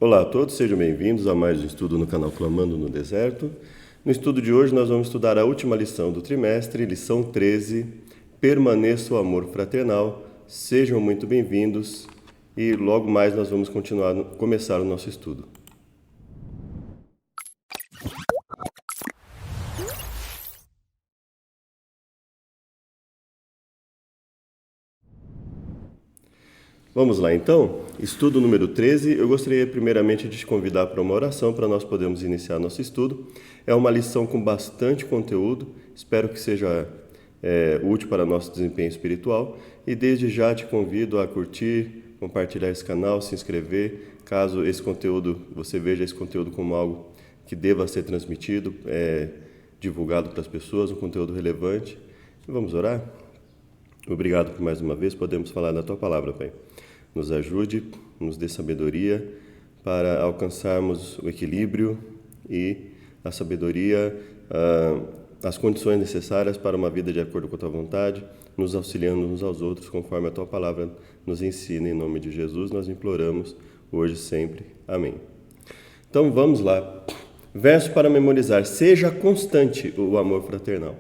Olá a todos, sejam bem-vindos a mais um estudo no canal Clamando no Deserto. No estudo de hoje nós vamos estudar a última lição do trimestre, lição 13, Permaneça o Amor Fraternal. Sejam muito bem-vindos e logo mais nós vamos começar o nosso estudo. Vamos lá então, estudo número 13. Eu gostaria primeiramente de te convidar para uma oração para nós podermos iniciar nosso estudo. É uma lição com bastante conteúdo, espero que seja útil para nosso desempenho espiritual e desde já te convido a curtir, compartilhar esse canal, se inscrever, caso você veja esse conteúdo como algo que deva ser transmitido, divulgado para as pessoas, um conteúdo relevante. Vamos orar? Obrigado por mais uma vez, podemos falar da Tua Palavra, Pai. Nos ajude, nos dê sabedoria para alcançarmos o equilíbrio e a sabedoria, as condições necessárias para uma vida de acordo com a Tua vontade, nos auxiliando uns aos outros, conforme a Tua Palavra nos ensina. Em nome de Jesus, nós imploramos, hoje e sempre. Amém. Então, vamos lá. Verso para memorizar. Seja constante o amor fraternal.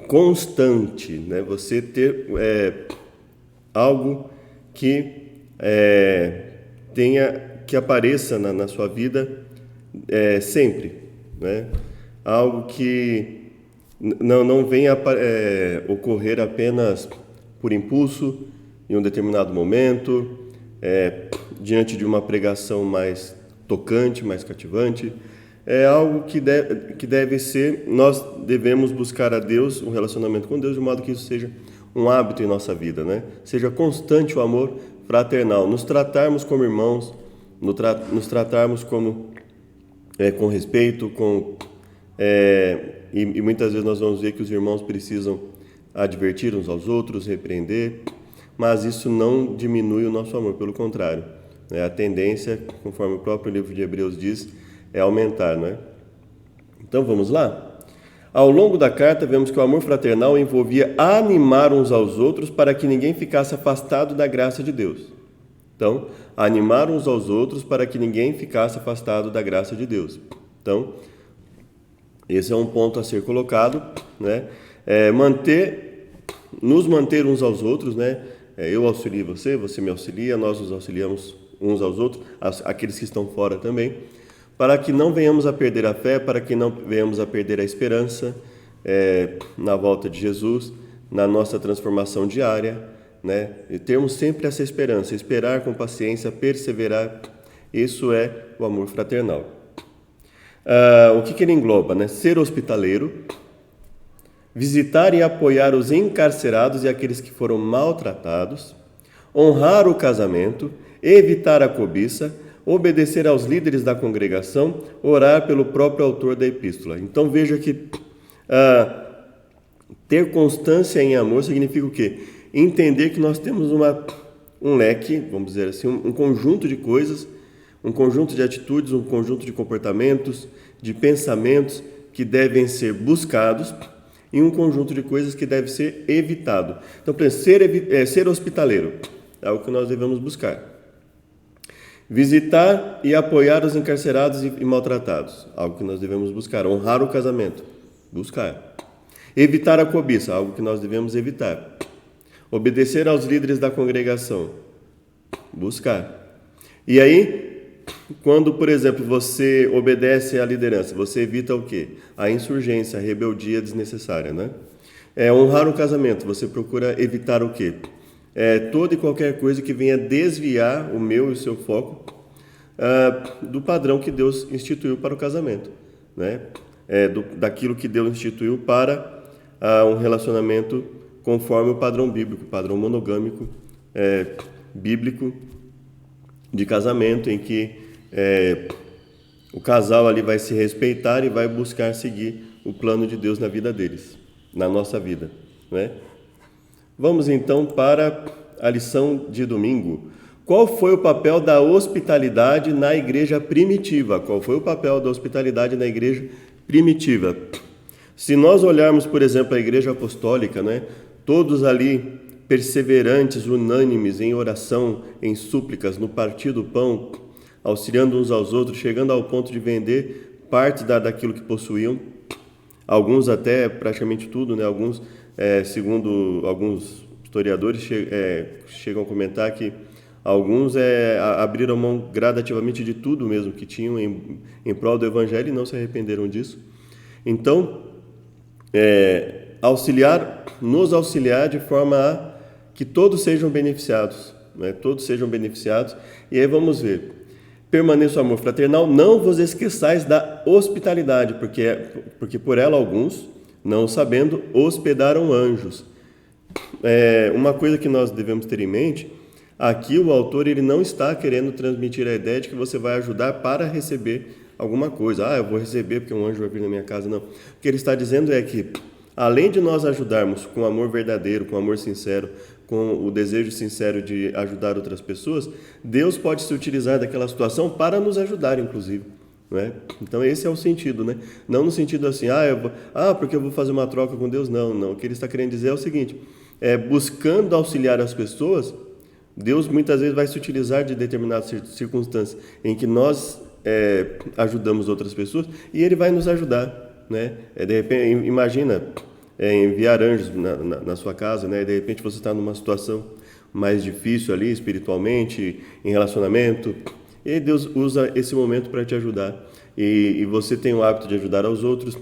Constante, né? Você ter algo que que apareça na sua vida sempre, né? Algo que não venha ocorrer apenas por impulso em um determinado momento, diante de uma pregação mais tocante, mais cativante. É algo que deve ser, nós devemos buscar a Deus, um relacionamento com Deus, de modo que isso seja um hábito em nossa vida, né? Seja constante o amor fraternal, nos tratarmos como irmãos, nos tratarmos com respeito, e muitas vezes nós vamos ver que os irmãos precisam advertir uns aos outros, repreender, mas isso não diminui o nosso amor, pelo contrário, né? A tendência, conforme o próprio livro de Hebreus diz, é aumentar, não é? Então vamos lá? Ao longo da carta, vemos que o amor fraternal envolvia animar uns aos outros para que ninguém ficasse afastado da graça de Deus. Então, animar uns aos outros para que ninguém ficasse afastado da graça de Deus. Então, esse é um ponto a ser colocado, né? Nos manter uns aos outros, né? Eu auxilio você, você me auxilia, nós nos auxiliamos uns aos outros, aqueles que estão fora também, para que não venhamos a perder a fé, para que não venhamos a perder a esperança na volta de Jesus, na nossa transformação diária, né? E termos sempre essa esperança, esperar com paciência, perseverar, isso é o amor fraternal. O que ele engloba, né? Ser hospitaleiro, visitar e apoiar os encarcerados e aqueles que foram maltratados, honrar o casamento, evitar a cobiça, obedecer aos líderes da congregação, orar pelo próprio autor da epístola. Então veja que ter constância em amor significa o quê? Entender que nós temos um leque, vamos dizer assim, um conjunto de coisas, um conjunto de atitudes, um conjunto de comportamentos, de pensamentos que devem ser buscados e um conjunto de coisas que deve ser evitado. Então, por exemplo, ser hospitaleiro é algo que nós devemos buscar. Visitar e apoiar os encarcerados e maltratados, algo que nós devemos buscar. Honrar o casamento, buscar. Evitar a cobiça, algo que nós devemos evitar. Obedecer aos líderes da congregação, buscar. E aí, quando, por exemplo, você obedece à liderança, você evita o quê? A insurgência, a rebeldia desnecessária, né? Honrar o casamento, você procura evitar o quê? Toda e qualquer coisa que venha desviar o meu e o seu foco do padrão que Deus instituiu para o casamento, né? Daquilo que Deus instituiu para um relacionamento conforme o padrão bíblico, o padrão monogâmico bíblico de casamento, em que o casal ali vai se respeitar e vai buscar seguir o plano de Deus na vida deles, na nossa vida, né? Vamos então para a lição de domingo. Qual foi o papel da hospitalidade na igreja primitiva? Qual foi o papel da hospitalidade na igreja primitiva? Se nós olharmos, por exemplo, a igreja apostólica, né? Todos ali perseverantes, unânimes em oração, em súplicas, no partir do pão, auxiliando uns aos outros, chegando ao ponto de vender parte daquilo que possuíam. Alguns até praticamente tudo, né? Alguns, segundo alguns historiadores, chegam a comentar que alguns abriram mão gradativamente de tudo mesmo que tinham em prol do Evangelho e não se arrependeram disso. Então, nos auxiliar de forma a que todos sejam beneficiados, né? Todos sejam beneficiados. E aí vamos ver. Permaneça o amor fraternal, não vos esqueçais da hospitalidade, porque por ela alguns, não sabendo, hospedaram anjos. Uma coisa que nós devemos ter em mente, aqui o autor ele não está querendo transmitir a ideia de que você vai ajudar para receber alguma coisa. Eu vou receber porque um anjo vai vir na minha casa. Não. O que ele está dizendo é que, além de nós ajudarmos com amor verdadeiro, com amor sincero, com o desejo sincero de ajudar outras pessoas, Deus pode se utilizar daquela situação para nos ajudar, inclusive. Não é? Então esse é o sentido, né? Não no sentido assim, porque eu vou fazer uma troca com Deus. Não. O que ele está querendo dizer é o seguinte, buscando auxiliar as pessoas, Deus muitas vezes vai se utilizar de determinadas circunstâncias em que nós ajudamos outras pessoas e ele vai nos ajudar, né? De repente, imagina enviar anjos na sua casa, né? De repente você está numa situação mais difícil ali espiritualmente, em relacionamento, e Deus usa esse momento para te ajudar. E você tem o hábito de ajudar aos outros,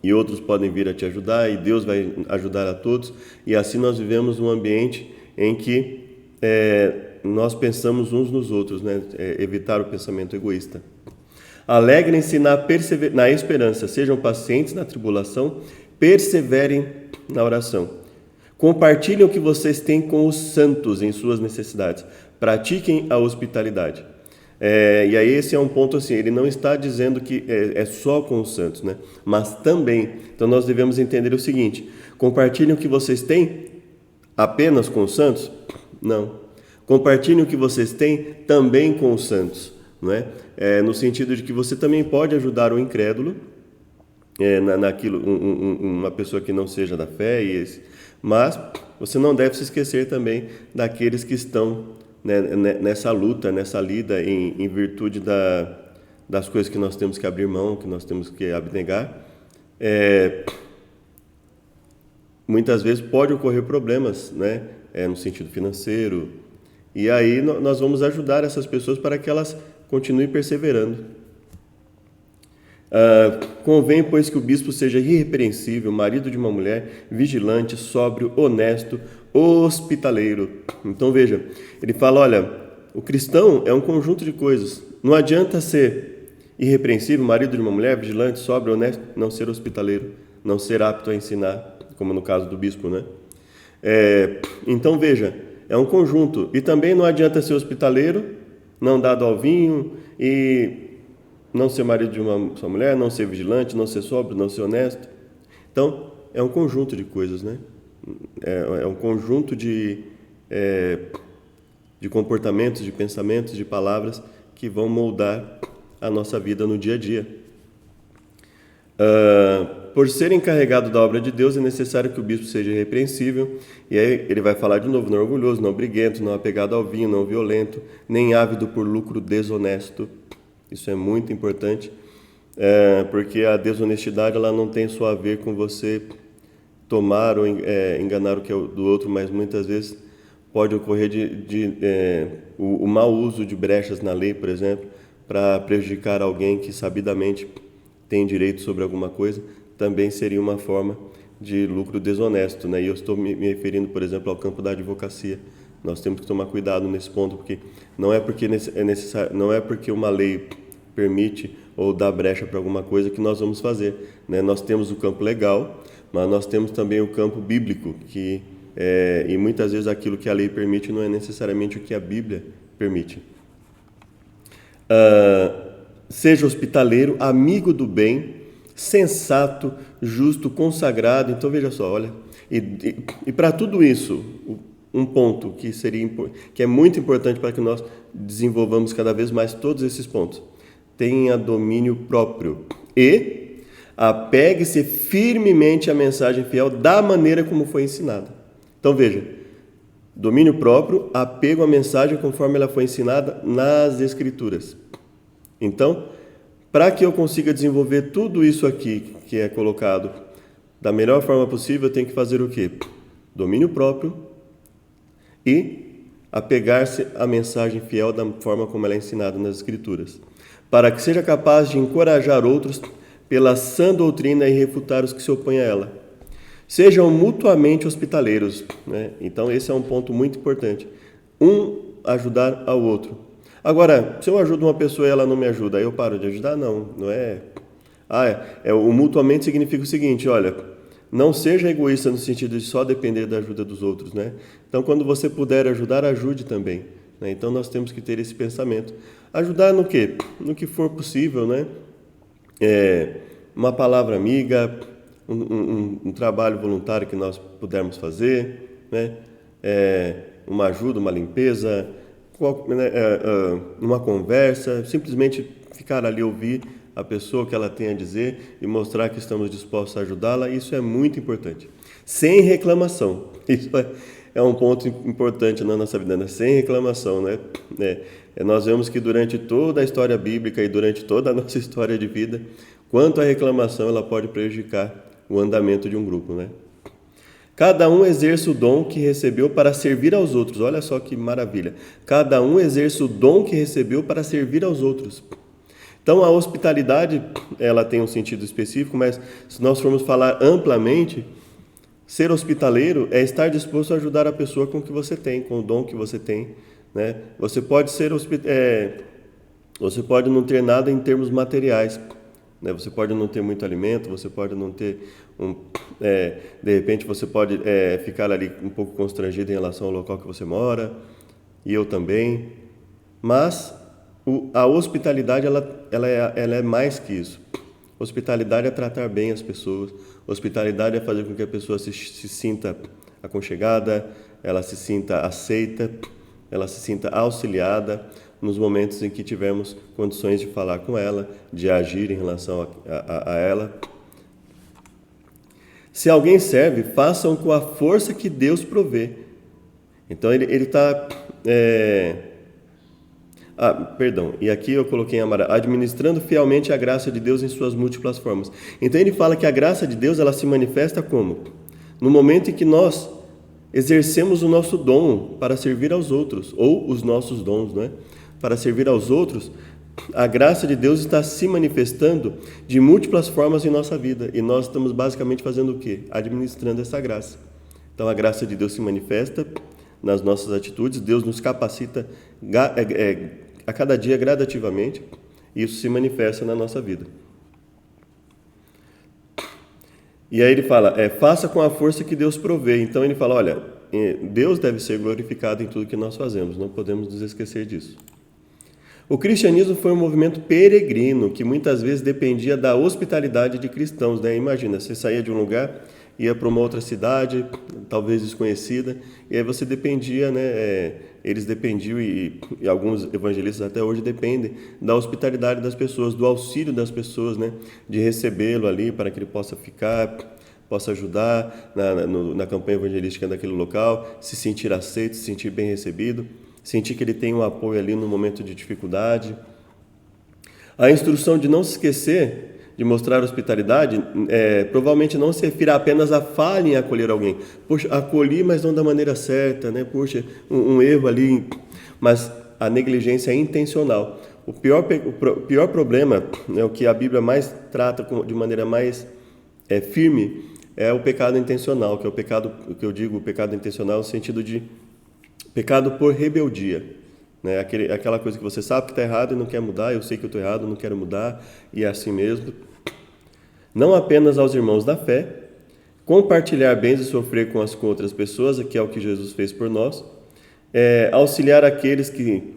e outros podem vir a te ajudar, e Deus vai ajudar a todos, e assim nós vivemos um ambiente em que nós pensamos uns nos outros, né? Evitar o pensamento egoísta. Alegrem-se na esperança, sejam pacientes na tribulação, perseverem na oração. Compartilhem o que vocês têm com os santos em suas necessidades. Pratiquem a hospitalidade. E aí esse é um ponto assim, ele não está dizendo que é só com os santos, né? Mas também. Então nós devemos entender o seguinte, compartilhem o que vocês têm apenas com os santos? Não. Compartilhem o que vocês têm também com os santos, não é? No sentido de que você também pode ajudar o incrédulo, naquilo, uma pessoa que não seja da fé, mas você não deve se esquecer também daqueles que estão, né, nessa luta, nessa lida em virtude das coisas que nós temos que abrir mão, que nós temos que abnegar. Muitas vezes pode ocorrer problemas, né, no sentido financeiro, e aí nós vamos ajudar essas pessoas para que elas continuem perseverando. Convém, pois, que o bispo seja irrepreensível, marido de uma mulher, vigilante, sóbrio, honesto, hospitaleiro. Então veja, ele fala, olha, o cristão é um conjunto de coisas. Não adianta ser irrepreensível, marido de uma mulher, vigilante, sóbrio, honesto, não ser hospitaleiro, não ser apto a ensinar, como no caso do bispo, né? Então veja, é um conjunto. E também não adianta ser hospitaleiro, não dado ao vinho e não ser marido de uma só mulher, não ser vigilante, não ser sóbrio, não ser honesto. Então, é um conjunto de coisas, né? É um conjunto de comportamentos, de pensamentos, de palavras que vão moldar a nossa vida no dia a dia. Por ser encarregado da obra de Deus, é necessário que o bispo seja irrepreensível. E aí ele vai falar de novo, não orgulhoso, não briguento, não apegado ao vinho, não violento, nem ávido por lucro desonesto. Isso é muito importante, porque a desonestidade ela não tem só a ver com você tomar ou enganar o que é do outro, mas muitas vezes pode ocorrer o mau uso de brechas na lei, por exemplo, para prejudicar alguém que sabidamente tem direito sobre alguma coisa, também seria uma forma de lucro desonesto, né? E eu estou me referindo, por exemplo, ao campo da advocacia. Nós temos que tomar cuidado nesse ponto, porque não é porque é necessário, não é porque uma lei permite ou dá brecha para alguma coisa que nós vamos fazer, né? Nós temos o campo legal, mas nós temos também o campo bíblico, e muitas vezes aquilo que a lei permite não é necessariamente o que a Bíblia permite. Seja hospitaleiro, amigo do bem, sensato, justo, consagrado. Então veja só, olha, e para tudo isso, um ponto que é muito importante para que nós desenvolvamos cada vez mais todos esses pontos. Tenha domínio próprio e apegue-se firmemente à mensagem fiel da maneira como foi ensinada. Então veja, Domínio próprio, apego à mensagem conforme ela foi ensinada nas Escrituras. Então, para que eu consiga desenvolver tudo isso aqui que é colocado da melhor forma possível, eu tenho que fazer o quê? Domínio próprio e apegar-se à mensagem fiel da forma como ela é ensinada nas Escrituras, para que seja capaz de encorajar outros pela sã doutrina e refutar os que se opõem a ela. Sejam mutuamente hospitaleiros, né? Então esse é um ponto muito importante. Um ajudar ao outro. Agora, se eu ajudo uma pessoa e ela não me ajuda, aí eu paro de ajudar? Não é. O mutuamente significa o seguinte, olha, não seja egoísta no sentido de só depender da ajuda dos outros, né? Então, quando você puder ajudar, ajude também, né? Então, nós temos que ter esse pensamento. Ajudar no quê? No que for possível, né? Uma palavra amiga, um trabalho voluntário que nós pudermos fazer, né? Uma ajuda, uma limpeza, uma conversa, simplesmente ficar ali ouvir a pessoa que ela tem a dizer e mostrar que estamos dispostos a ajudá-la, isso é muito importante. Sem reclamação. Isso é um ponto importante na nossa vida, né? Sem reclamação, né? Nós vemos que durante toda a história bíblica e durante toda a nossa história de vida, quanto a reclamação ela pode prejudicar o andamento de um grupo, né? Cada um exerce o dom que recebeu para servir aos outros. Olha só que maravilha. Cada um exerce o dom que recebeu para servir aos outros. Então, a hospitalidade, ela tem um sentido específico, mas se nós formos falar amplamente, ser hospitaleiro é estar disposto a ajudar a pessoa com o que você tem, com o dom que você tem, né? Você pode você pode não ter nada em termos materiais, né? Você pode não ter muito alimento, você pode não ter de repente você pode ficar ali um pouco constrangido em relação ao local que você mora, e eu também, mas a hospitalidade ela é mais que isso. Hospitalidade é tratar bem as pessoas. Hospitalidade é fazer com que a pessoa se sinta aconchegada, ela se sinta aceita, ela se sinta auxiliada nos momentos em que tivermos condições de falar com ela, de agir em relação a ela. Se alguém serve, façam com a força que Deus provê. Então ele está... e aqui eu coloquei em amarelo, administrando fielmente a graça de Deus em suas múltiplas formas. Então ele fala que a graça de Deus ela se manifesta como? No momento em que nós exercemos o nosso dom para servir aos outros, ou os nossos dons, né? Para servir aos outros, a graça de Deus está se manifestando de múltiplas formas em nossa vida, e nós estamos basicamente fazendo o quê? Administrando essa graça. Então a graça de Deus se manifesta nas nossas atitudes, Deus nos capacita a cada dia gradativamente, e isso se manifesta na nossa vida. E aí ele fala, faça com a força que Deus provê. Então ele fala, olha, Deus deve ser glorificado em tudo que nós fazemos, não podemos nos esquecer disso. O cristianismo foi um movimento peregrino, que muitas vezes dependia da hospitalidade de cristãos, né? Imagina, você saía de um lugar, ia para uma outra cidade, talvez desconhecida, e aí você dependia, né? Eles dependiam, e alguns evangelistas até hoje dependem da hospitalidade das pessoas, do auxílio das pessoas, né? De recebê-lo ali para que ele possa ficar, possa ajudar na campanha evangelística daquele local, se sentir aceito, se sentir bem recebido, sentir que ele tem um apoio ali no momento de dificuldade. A instrução de não se esquecer de mostrar hospitalidade, provavelmente não se refere apenas a falha em acolher alguém. Poxa, acolhi, mas não da maneira certa, né? Poxa, um erro ali, mas a negligência é intencional. O pior problema, né, o que a Bíblia mais trata de maneira mais firme, é o pecado intencional, que é o pecado, o que eu digo, o pecado intencional no sentido de pecado por rebeldia, né? Aquela coisa que você sabe que está errado e não quer mudar, eu sei que eu estou errado, não quero mudar, e é assim mesmo. Não apenas aos irmãos da fé, compartilhar bens e sofrer com outras pessoas, que é o que Jesus fez por nós, auxiliar aqueles que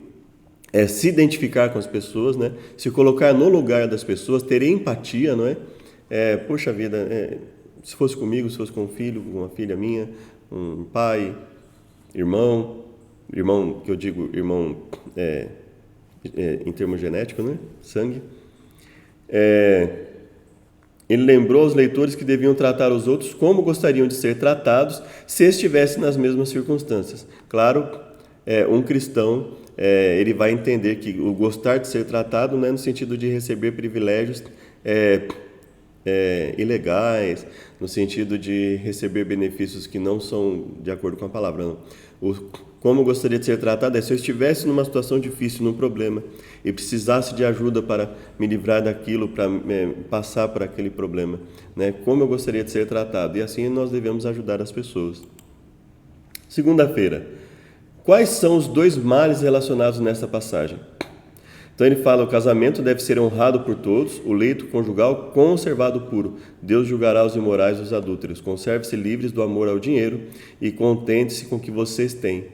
se identificar com as pessoas, né? Se colocar no lugar das pessoas, ter empatia, não é? Poxa vida, se fosse comigo, se fosse com um filho, com uma filha minha, um pai, irmão que eu digo irmão em termos genéticos, né? Sangue. Ele lembrou aos leitores que deviam tratar os outros como gostariam de ser tratados se estivessem nas mesmas circunstâncias. Claro, um cristão ele vai entender que o gostar de ser tratado não é no sentido de receber privilégios ilegais, no sentido de receber benefícios que não são de acordo com a palavra. Não. Como gostaria de ser tratado se eu estivesse numa situação difícil, num problema, e precisasse de ajuda para me livrar daquilo, para passar por aquele problema, né? Como eu gostaria de ser tratado, e assim nós devemos ajudar as pessoas. Segunda-feira, quais são os 2 males relacionados nessa passagem? Então ele fala, o casamento deve ser honrado por todos, o leito conjugal conservado puro. Deus julgará os imorais e os adúlteros. Conserve-se livres do amor ao dinheiro e contente-se com o que vocês têm.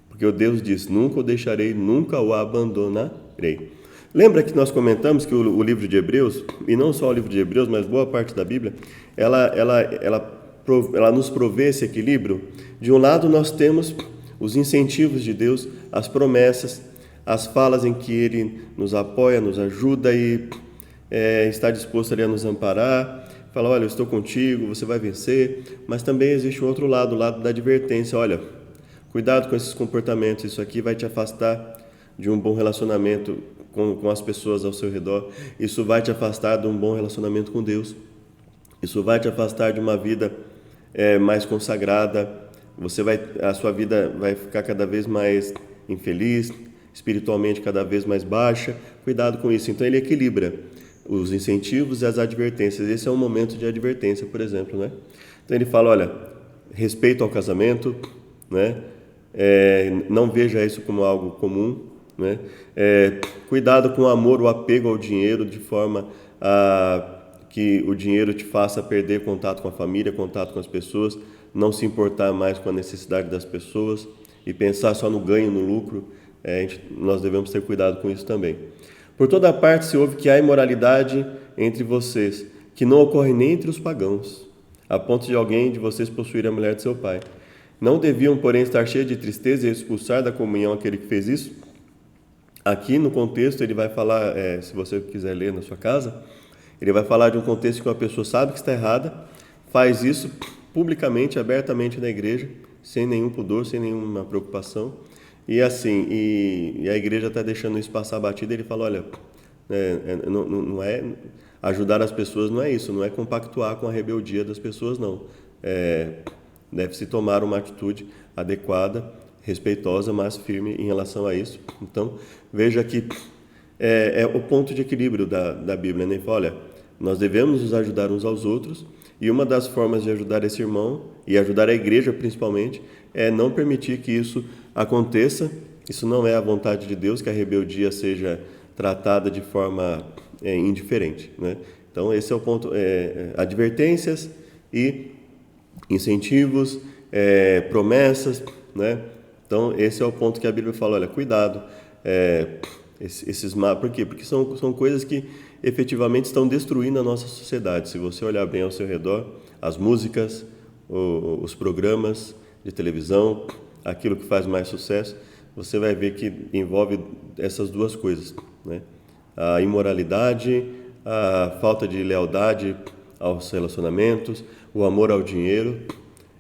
Porque o Deus diz, nunca o deixarei, nunca o abandonarei. Lembra que nós comentamos que o livro de Hebreus, e não só o livro de Hebreus, mas boa parte da Bíblia, ela nos provê esse equilíbrio. De um lado nós temos os incentivos de Deus, as promessas, as falas em que Ele nos apoia, nos ajuda e está disposto ali a nos amparar, fala, olha, eu estou contigo, você vai vencer, mas também existe um outro lado, o lado da advertência, olha, cuidado com esses comportamentos, isso aqui vai te afastar de um bom relacionamento com as pessoas ao seu redor, isso vai te afastar de um bom relacionamento com Deus, isso vai te afastar de uma vida mais consagrada, a sua vida vai ficar cada vez mais infeliz, espiritualmente cada vez mais baixa, cuidado com isso. Então ele equilibra os incentivos e as advertências. Esse é um momento de advertência, por exemplo, né? Então ele fala, olha, respeito ao casamento, né? Não veja isso como algo comum, né? Cuidado com o amor, o apego ao dinheiro, de forma a que o dinheiro te faça perder contato com a família, contato com as pessoas, não se importar mais com a necessidade das pessoas e pensar só no ganho, no lucro. Nós devemos ter cuidado com isso também. Por toda parte se ouve que há imoralidade entre vocês, que não ocorre nem entre os pagãos, a ponto de alguém de vocês possuir a mulher de seu pai. Não deviam, porém, estar cheios de tristeza e expulsar da comunhão aquele que fez isso? Aqui no contexto ele vai falar, se você quiser ler na sua casa, ele vai falar de um contexto que uma pessoa sabe que está errada, faz isso publicamente, abertamente na igreja, sem nenhum pudor, sem nenhuma preocupação. E assim, e a igreja está deixando isso passar batida, ele fala, olha, não é ajudar as pessoas, não é isso, não é compactuar com a rebeldia das pessoas, não. Deve-se tomar uma atitude adequada, respeitosa, mas firme em relação a isso. Então, veja que é o ponto de equilíbrio da Bíblia, né? Olha, nós devemos nos ajudar uns aos outros, e uma das formas de ajudar esse irmão, e ajudar a igreja principalmente, é não permitir que isso aconteça. Isso não é a vontade de Deus, que a rebeldia seja tratada de forma indiferente, né? Então esse é o ponto, advertências e incentivos, promessas, né? Então esse é o ponto que a Bíblia fala, olha, cuidado, por quê? Porque são coisas que efetivamente estão destruindo a nossa sociedade. Se você olhar bem ao seu redor, as músicas, os programas de televisão, aquilo que faz mais sucesso, você vai ver que envolve essas duas coisas, né? A imoralidade, a falta de lealdade aos relacionamentos, o amor ao dinheiro,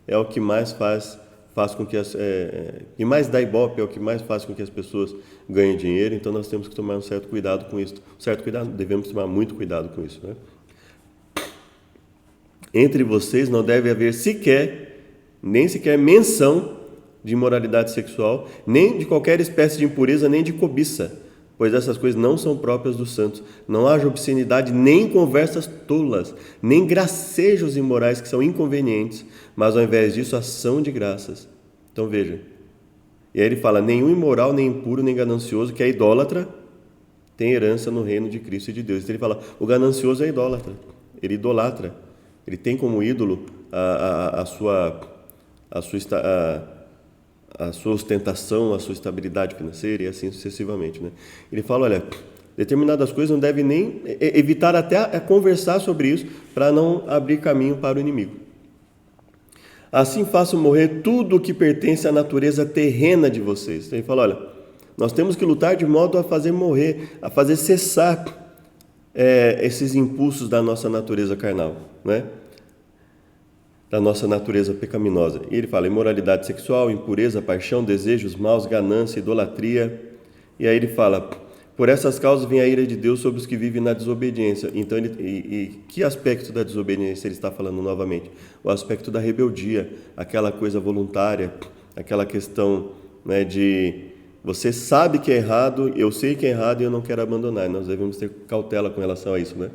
é o que mais faz com que que mais dá ibope, é o que mais faz com que as pessoas ganhem dinheiro. Então nós temos que tomar um certo cuidado com isso. Devemos tomar muito cuidado com isso, né? Entre vocês não deve haver nem sequer menção de imoralidade sexual, nem de qualquer espécie de impureza, nem de cobiça, pois essas coisas não são próprias dos santos. Não haja obscenidade, nem conversas tolas, nem gracejos imorais que são inconvenientes, mas ao invés disso, ação de graças. Então veja, e aí ele fala, nenhum imoral, nem impuro, nem ganancioso, que é idólatra, tem herança no reino de Cristo e de Deus. Então ele fala, o ganancioso é idólatra, ele idolatra, ele tem como ídolo a sua ostentação, a sua estabilidade financeira e assim sucessivamente, né? Ele fala, olha, determinadas coisas não deve nem evitar até conversar sobre isso para não abrir caminho para o inimigo. Assim façam morrer tudo o que pertence à natureza terrena de vocês. Então ele fala, olha, nós temos que lutar de modo a fazer morrer, a fazer cessar esses impulsos da nossa natureza carnal, né? Da nossa natureza pecaminosa. E ele fala imoralidade sexual, impureza, paixão, desejos maus, ganância, idolatria. E aí ele fala, por essas causas vem a ira de Deus sobre os que vivem na desobediência. Então, que aspecto da desobediência ele está falando novamente? O aspecto da rebeldia, aquela coisa voluntária, aquela questão, né, de você sabe que é errado, eu sei que é errado e eu não quero abandonar. Nós devemos ter cautela com relação a isso, né?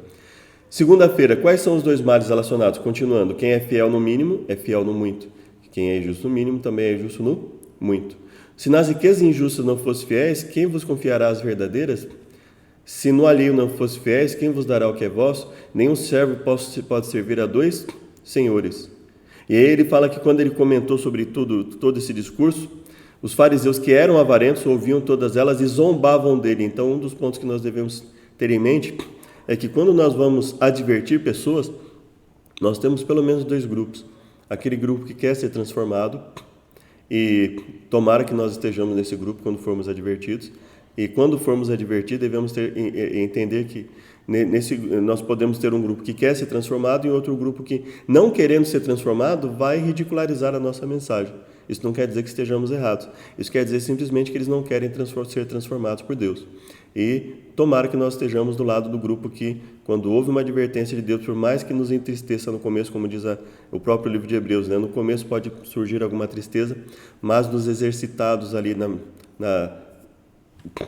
Segunda-feira, quais são os dois males relacionados? Continuando, quem é fiel no mínimo é fiel no muito. Quem é justo no mínimo também é justo no muito. Se nas riquezas injustas não fosse fiéis, quem vos confiará as verdadeiras? Se no alheio não fosse fiéis, quem vos dará o que é vosso? Nenhum servo pode servir a dois senhores. E aí ele fala que quando ele comentou sobre todo esse discurso, os fariseus que eram avarentos ouviam todas elas e zombavam dele. Então, um dos pontos que nós devemos ter em mente é que quando nós vamos advertir pessoas, nós temos pelo menos dois grupos. Aquele grupo que quer ser transformado, e tomara que nós estejamos nesse grupo quando formos advertidos. E quando formos advertidos, devemos entender que nós podemos ter um grupo que quer ser transformado e outro grupo que, não querendo ser transformado, vai ridicularizar a nossa mensagem. Isso não quer dizer que estejamos errados. Isso quer dizer simplesmente que eles não querem ser transformados por Deus. E tomara que nós estejamos do lado do grupo que, quando houve uma advertência de Deus, por mais que nos entristeça no começo, como diz o próprio livro de Hebreus, né? No começo pode surgir alguma tristeza, mas nos exercitados ali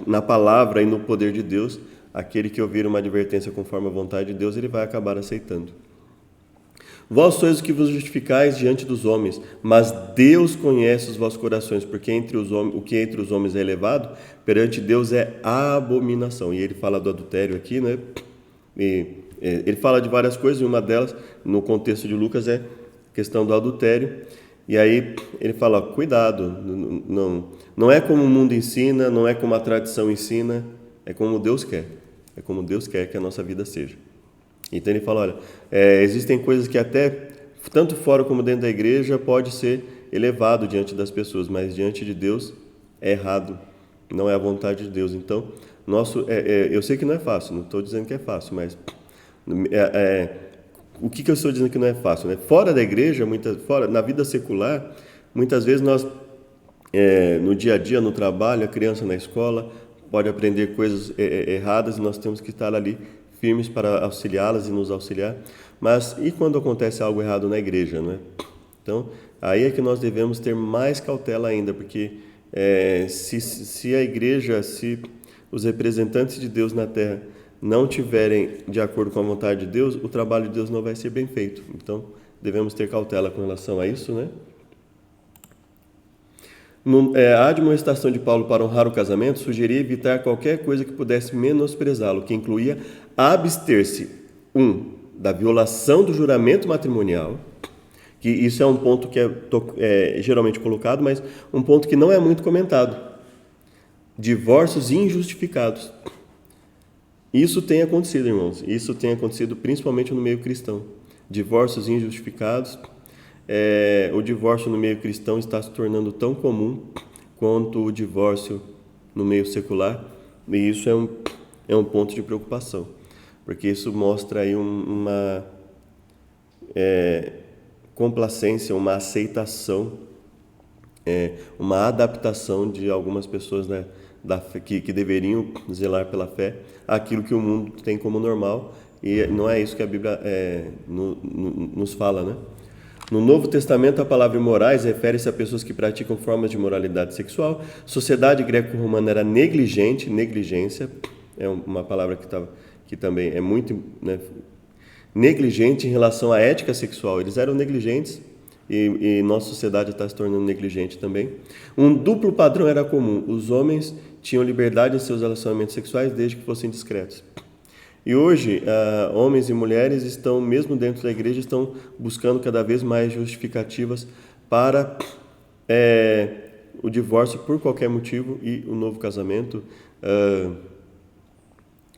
na palavra e no poder de Deus, aquele que ouvir uma advertência conforme a vontade de Deus, ele vai acabar aceitando. Vós sois os que vos justificais diante dos homens, mas Deus conhece os vossos corações, porque o que entre os homens é elevado, perante Deus é abominação. E ele fala do adultério aqui, né? Ele fala de várias coisas, e uma delas, no contexto de Lucas, é a questão do adultério. E aí ele fala, cuidado, não é como o mundo ensina, não é como a tradição ensina, é como Deus quer. É como Deus quer que a nossa vida seja. Então ele fala, olha, existem coisas que até, tanto fora como dentro da igreja, pode ser elevado diante das pessoas, mas diante de Deus é errado, não é a vontade de Deus. Então, eu sei que não é fácil, não estou dizendo que é fácil, mas o que eu estou dizendo que não é fácil? Né? Fora da igreja, na vida secular, muitas vezes nós, no dia a dia, no trabalho, a criança na escola pode aprender coisas erradas e nós temos que estar ali firmes para auxiliá-las e nos auxiliar, mas e quando acontece algo errado na igreja, né? Então, aí é que nós devemos ter mais cautela ainda, porque se a igreja, se os representantes de Deus na terra não tiverem de acordo com a vontade de Deus, o trabalho de Deus não vai ser bem feito. Então, devemos ter cautela com relação a isso, né? A admoestação de Paulo para honrar o casamento sugeria evitar qualquer coisa que pudesse menosprezá-lo, que incluía abster-se, da violação do juramento matrimonial, que isso é um ponto que é geralmente colocado, mas um ponto que não é muito comentado, divórcios injustificados. Isso tem acontecido, irmãos, isso tem acontecido principalmente no meio cristão, divórcios injustificados. O divórcio no meio cristão está se tornando tão comum quanto o divórcio no meio secular, e isso é um ponto de preocupação, porque isso mostra aí uma complacência, uma aceitação, uma adaptação de algumas pessoas, né, que deveriam zelar pela fé, àquilo que o mundo tem como normal, e não é isso que a Bíblia nos fala, né? No Novo Testamento, a palavra imorais refere-se a pessoas que praticam formas de moralidade sexual. Sociedade greco-romana era negligente, negligência, é uma palavra que também é muito, né, negligente em relação à ética sexual. Eles eram negligentes e nossa sociedade está se tornando negligente também. Um duplo padrão era comum. Os homens tinham liberdade em seus relacionamentos sexuais desde que fossem discretos. E hoje, homens e mulheres estão, mesmo dentro da igreja, estão buscando cada vez mais justificativas para o divórcio por qualquer motivo e o novo casamento.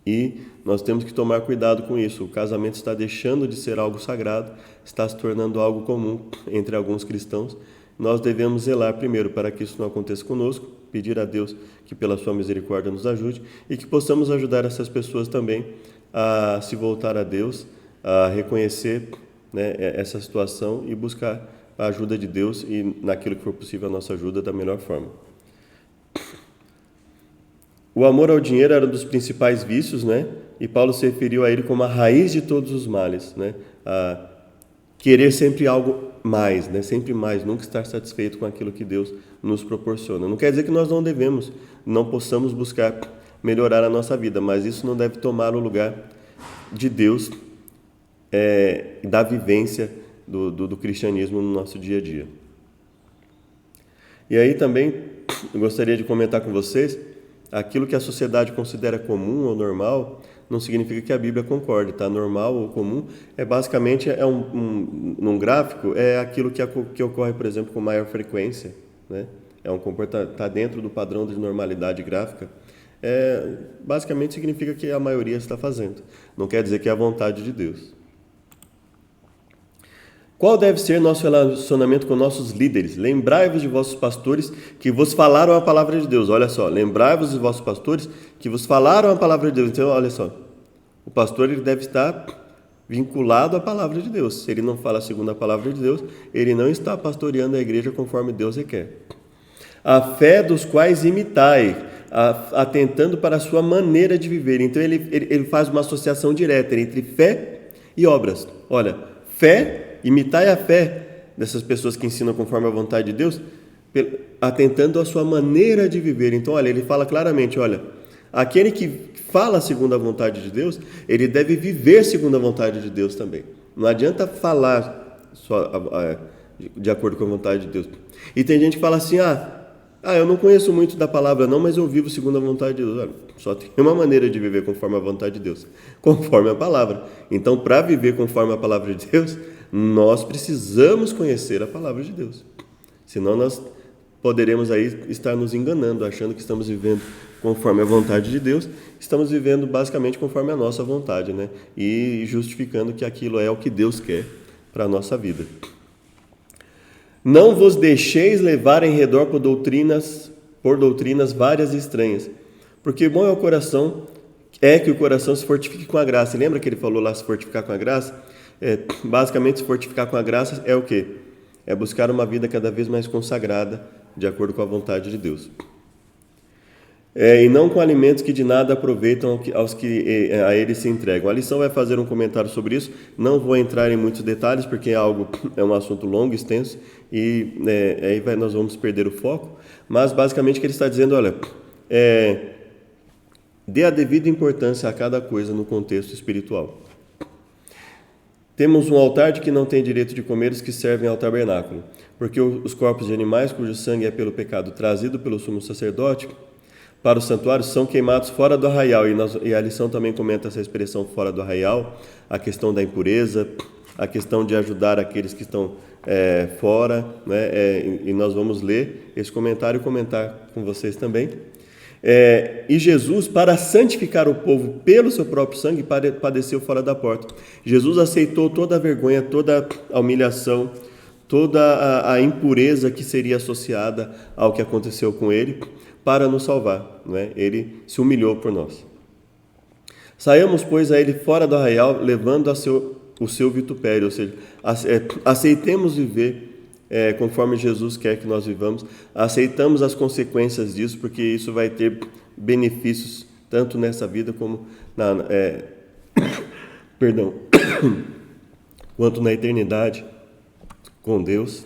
E nós temos que tomar cuidado com isso. O casamento está deixando de ser algo sagrado, está se tornando algo comum entre alguns cristãos. Nós devemos zelar primeiro para que isso não aconteça conosco, pedir a Deus que pela sua misericórdia nos ajude e que possamos ajudar essas pessoas também a se voltar a Deus, a reconhecer, né, essa situação e buscar a ajuda de Deus e, naquilo que for possível, a nossa ajuda da melhor forma. O amor ao dinheiro era um dos principais vícios, né? E Paulo se referiu a ele como a raiz de todos os males, né? A querer sempre algo mais, né? Sempre mais, nunca estar satisfeito com aquilo que Deus nos proporciona. Não quer dizer que nós não possamos buscar melhorar a nossa vida, mas isso não deve tomar o lugar de Deus, da vivência do cristianismo no nosso dia a dia. E aí também eu gostaria de comentar com vocês, aquilo que a sociedade considera comum ou normal não significa que a Bíblia concorde, tá? Normal ou comum basicamente num gráfico, é aquilo que ocorre, por exemplo, com maior frequência, né? Está dentro do padrão de normalidade gráfica. Basicamente significa que a maioria está fazendo. Não quer dizer que é a vontade de Deus. Qual deve ser nosso relacionamento com nossos líderes? Lembrai-vos de vossos pastores que vos falaram a palavra de Deus. Olha só, lembrai-vos de vossos pastores que vos falaram a palavra de Deus. Então, olha só, o pastor ele deve estar vinculado à palavra de Deus. Se ele não fala segundo a palavra de Deus, ele não está pastoreando a igreja conforme Deus requer. A fé dos quais imitai, atentando para a sua maneira de viver. Então, ele faz uma associação direta entre fé e obras. Olha, fé... Imitai a fé dessas pessoas que ensinam conforme a vontade de Deus, atentando à sua maneira de viver. Então, olha, ele fala claramente, olha, aquele que fala segundo a vontade de Deus, ele deve viver segundo a vontade de Deus também. Não adianta falar só de acordo com a vontade de Deus. E tem gente que fala assim, eu não conheço muito da palavra não, mas eu vivo segundo a vontade de Deus. Olha, só tem uma maneira de viver conforme a vontade de Deus, conforme a palavra. Então, para viver conforme a palavra de Deus, nós precisamos conhecer a palavra de Deus. Senão nós poderemos aí estar nos enganando, achando que estamos vivendo conforme a vontade de Deus, estamos vivendo basicamente conforme a nossa vontade, né? E justificando que aquilo é o que Deus quer para a nossa vida. Não vos deixeis levar em redor por doutrinas várias e estranhas, porque bom é o coração, que o coração se fortifique com a graça. Lembra que ele falou lá se fortificar com a graça? Basicamente, se fortificar com a graça é o quê? É buscar uma vida cada vez mais consagrada, de acordo com a vontade de Deus. E não com alimentos que de nada aproveitam aos que a eles se entregam. A lição vai fazer um comentário sobre isso, não vou entrar em muitos detalhes, porque é um assunto longo, extenso, e aí nós vamos perder o foco, mas basicamente o que ele está dizendo, olha, dê a devida importância a cada coisa no contexto espiritual. Temos um altar de que não tem direito de comer os que servem ao tabernáculo, porque os corpos de animais cujo sangue é pelo pecado trazido pelo sumo sacerdote para o santuário são queimados fora do arraial, e a lição também comenta essa expressão fora do arraial, a questão da impureza, a questão de ajudar aqueles que estão fora, né? E nós vamos ler esse comentário e comentar com vocês também. E Jesus, para santificar o povo pelo seu próprio sangue, padeceu fora da porta. Jesus aceitou toda a vergonha, toda a humilhação, toda a impureza que seria associada ao que aconteceu com ele, para nos salvar, né? Ele se humilhou por nós. Saiamos, pois, a ele fora do arraial, levando o seu vitupério, ou seja, aceitemos viver conforme Jesus quer que nós vivamos, aceitamos as consequências disso, porque isso vai ter benefícios tanto nessa vida como quanto na eternidade com Deus.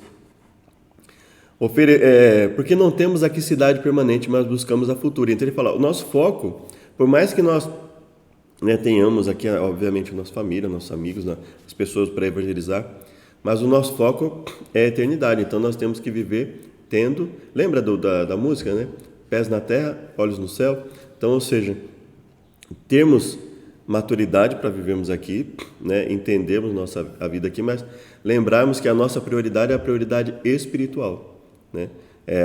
Porque não temos aqui cidade permanente, mas buscamos a futura. Então ele fala, o nosso foco, por mais que nós tenhamos aqui, obviamente, a nossa família, nossos amigos, as pessoas para evangelizar, mas o nosso foco é a eternidade. Então nós temos que viver lembra da música, né? Pés na terra, olhos no céu. Então, ou seja, termos maturidade para vivermos aqui, né? Entendermos a vida aqui, mas lembrarmos que a nossa prioridade é a prioridade espiritual, né?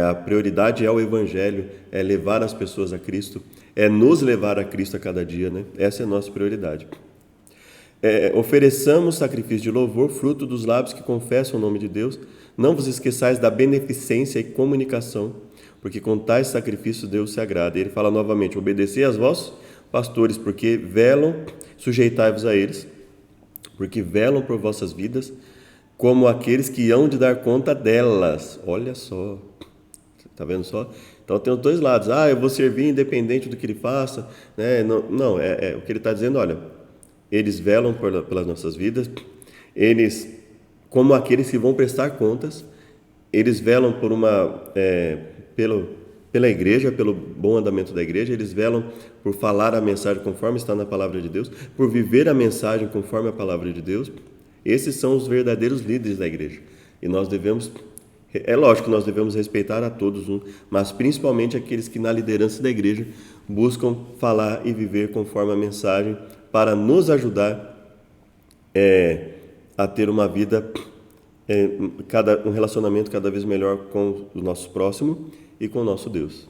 A prioridade é o Evangelho, é levar as pessoas a Cristo, é nos levar a Cristo a cada dia, né? Essa é a nossa prioridade. Ofereçamos sacrifício de louvor, fruto dos lábios que confessam o nome de Deus. Não vos esqueçais da beneficência e comunicação, porque com tais sacrifícios Deus se agrada. Ele fala novamente, obedecei aos vossos pastores, porque velam sujeitai-vos a eles, porque velam por vossas vidas, como aqueles que hão de dar conta delas. Olha só, está vendo só? Então tem os dois lados. Eu vou servir independente do que ele faça, né? Não, o que ele está dizendo. Olha, eles velam pelas nossas vidas, eles, como aqueles que vão prestar contas, eles velam pela igreja, pelo bom andamento da igreja, eles velam por falar a mensagem conforme está na palavra de Deus, por viver a mensagem conforme a palavra de Deus. Esses são os verdadeiros líderes da igreja. E nós devemos, é lógico que nós devemos respeitar a todos, mas principalmente aqueles que na liderança da igreja buscam falar e viver conforme a mensagem para nos ajudar a ter uma vida, um relacionamento cada vez melhor com o nosso próximo e com o nosso Deus.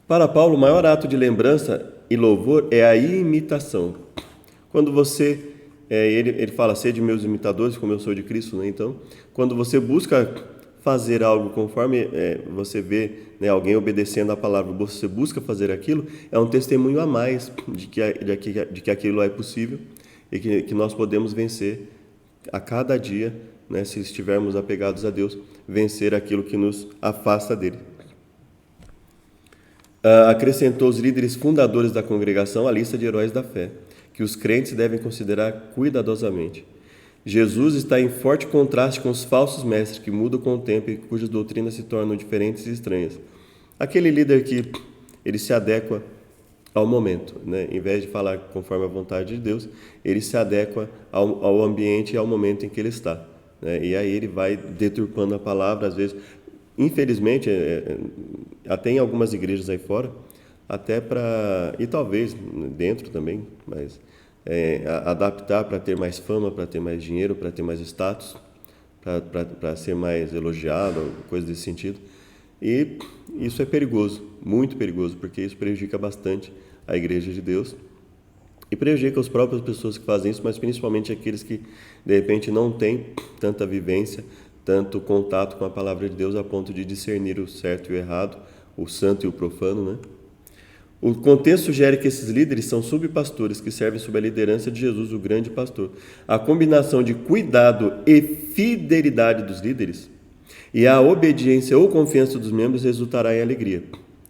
Para Paulo, o maior ato de lembrança e louvor é a imitação. Quando você, ele fala, sede meus imitadores, como eu sou de Cristo, né? Então, quando você busca fazer algo conforme você vê, né, alguém obedecendo a palavra, você busca fazer aquilo, é um testemunho a mais de que aquilo é possível e que nós podemos vencer a cada dia, né, se estivermos apegados a Deus, vencer aquilo que nos afasta dele. Acrescentou os líderes fundadores da congregação à lista de heróis da fé, que os crentes devem considerar cuidadosamente. Jesus está em forte contraste com os falsos mestres que mudam com o tempo e cujas doutrinas se tornam diferentes e estranhas. Aquele líder que ele se adequa ao momento, né? Em vez de falar conforme a vontade de Deus, ele se adequa ao ambiente e ao momento em que ele está, né? E aí ele vai deturpando a palavra, às vezes, infelizmente, até em algumas igrejas aí fora, e talvez dentro também, mas adaptar para ter mais fama, para ter mais dinheiro, para ter mais status, para ser mais elogiado, coisa desse sentido. E isso é perigoso, muito perigoso, porque isso prejudica bastante a igreja de Deus e prejudica as próprias pessoas que fazem isso, mas principalmente aqueles que de repente não têm tanta vivência, tanto contato com a palavra de Deus a ponto de discernir o certo e o errado, o santo e o profano, né? O contexto sugere que esses líderes são subpastores que servem sob a liderança de Jesus, o grande pastor. A combinação de cuidado e fidelidade dos líderes e a obediência ou confiança dos membros resultará em alegria.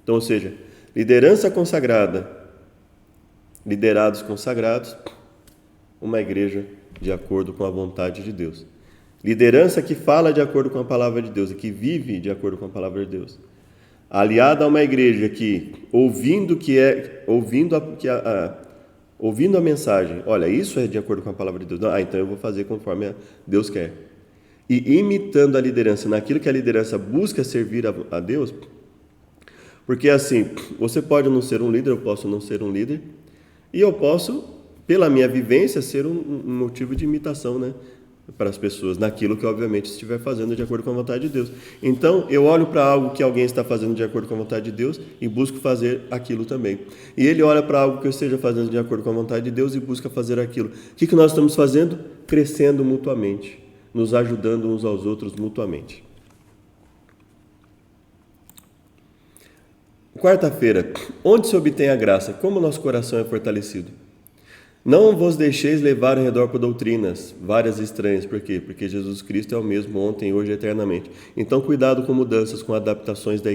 Então, ou seja, liderança consagrada, liderados consagrados, uma igreja de acordo com a vontade de Deus. Liderança que fala de acordo com a palavra de Deus e que vive de acordo com a palavra de Deus. Aliada a uma igreja que, ouvindo a mensagem, olha, isso é de acordo com a palavra de Deus. Não, então eu vou fazer conforme Deus quer. E imitando a liderança, naquilo que a liderança busca servir a Deus, porque assim, você pode não ser um líder, eu posso não ser um líder, e eu posso, pela minha vivência, ser um motivo de imitação, né, para as pessoas, naquilo que obviamente estiver fazendo de acordo com a vontade de Deus. Então, eu olho para algo que alguém está fazendo de acordo com a vontade de Deus e busco fazer aquilo também. E ele olha para algo que eu esteja fazendo de acordo com a vontade de Deus e busca fazer aquilo. O que nós estamos fazendo? Crescendo mutuamente, nos ajudando uns aos outros mutuamente. Quarta-feira, onde se obtém a graça? Como o nosso coração é fortalecido? Não vos deixeis levar em redor por doutrinas várias e estranhas. Por quê? Porque Jesus Cristo é o mesmo ontem, hoje e eternamente. Então, cuidado com mudanças, com adaptações da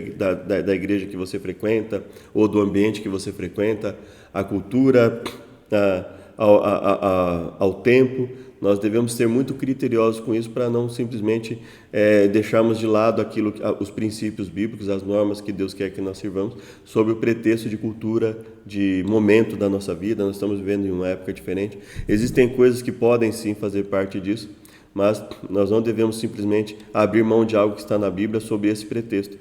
igreja que você frequenta, ou do ambiente que você frequenta, à cultura, ao tempo. Nós devemos ser muito criteriosos com isso para não simplesmente deixarmos de lado os princípios bíblicos, as normas que Deus quer que nós sirvamos, sob o pretexto de cultura, de momento da nossa vida. Nós estamos vivendo em uma época diferente. Existem coisas que podem sim fazer parte disso, mas nós não devemos simplesmente abrir mão de algo que está na Bíblia sob esse pretexto.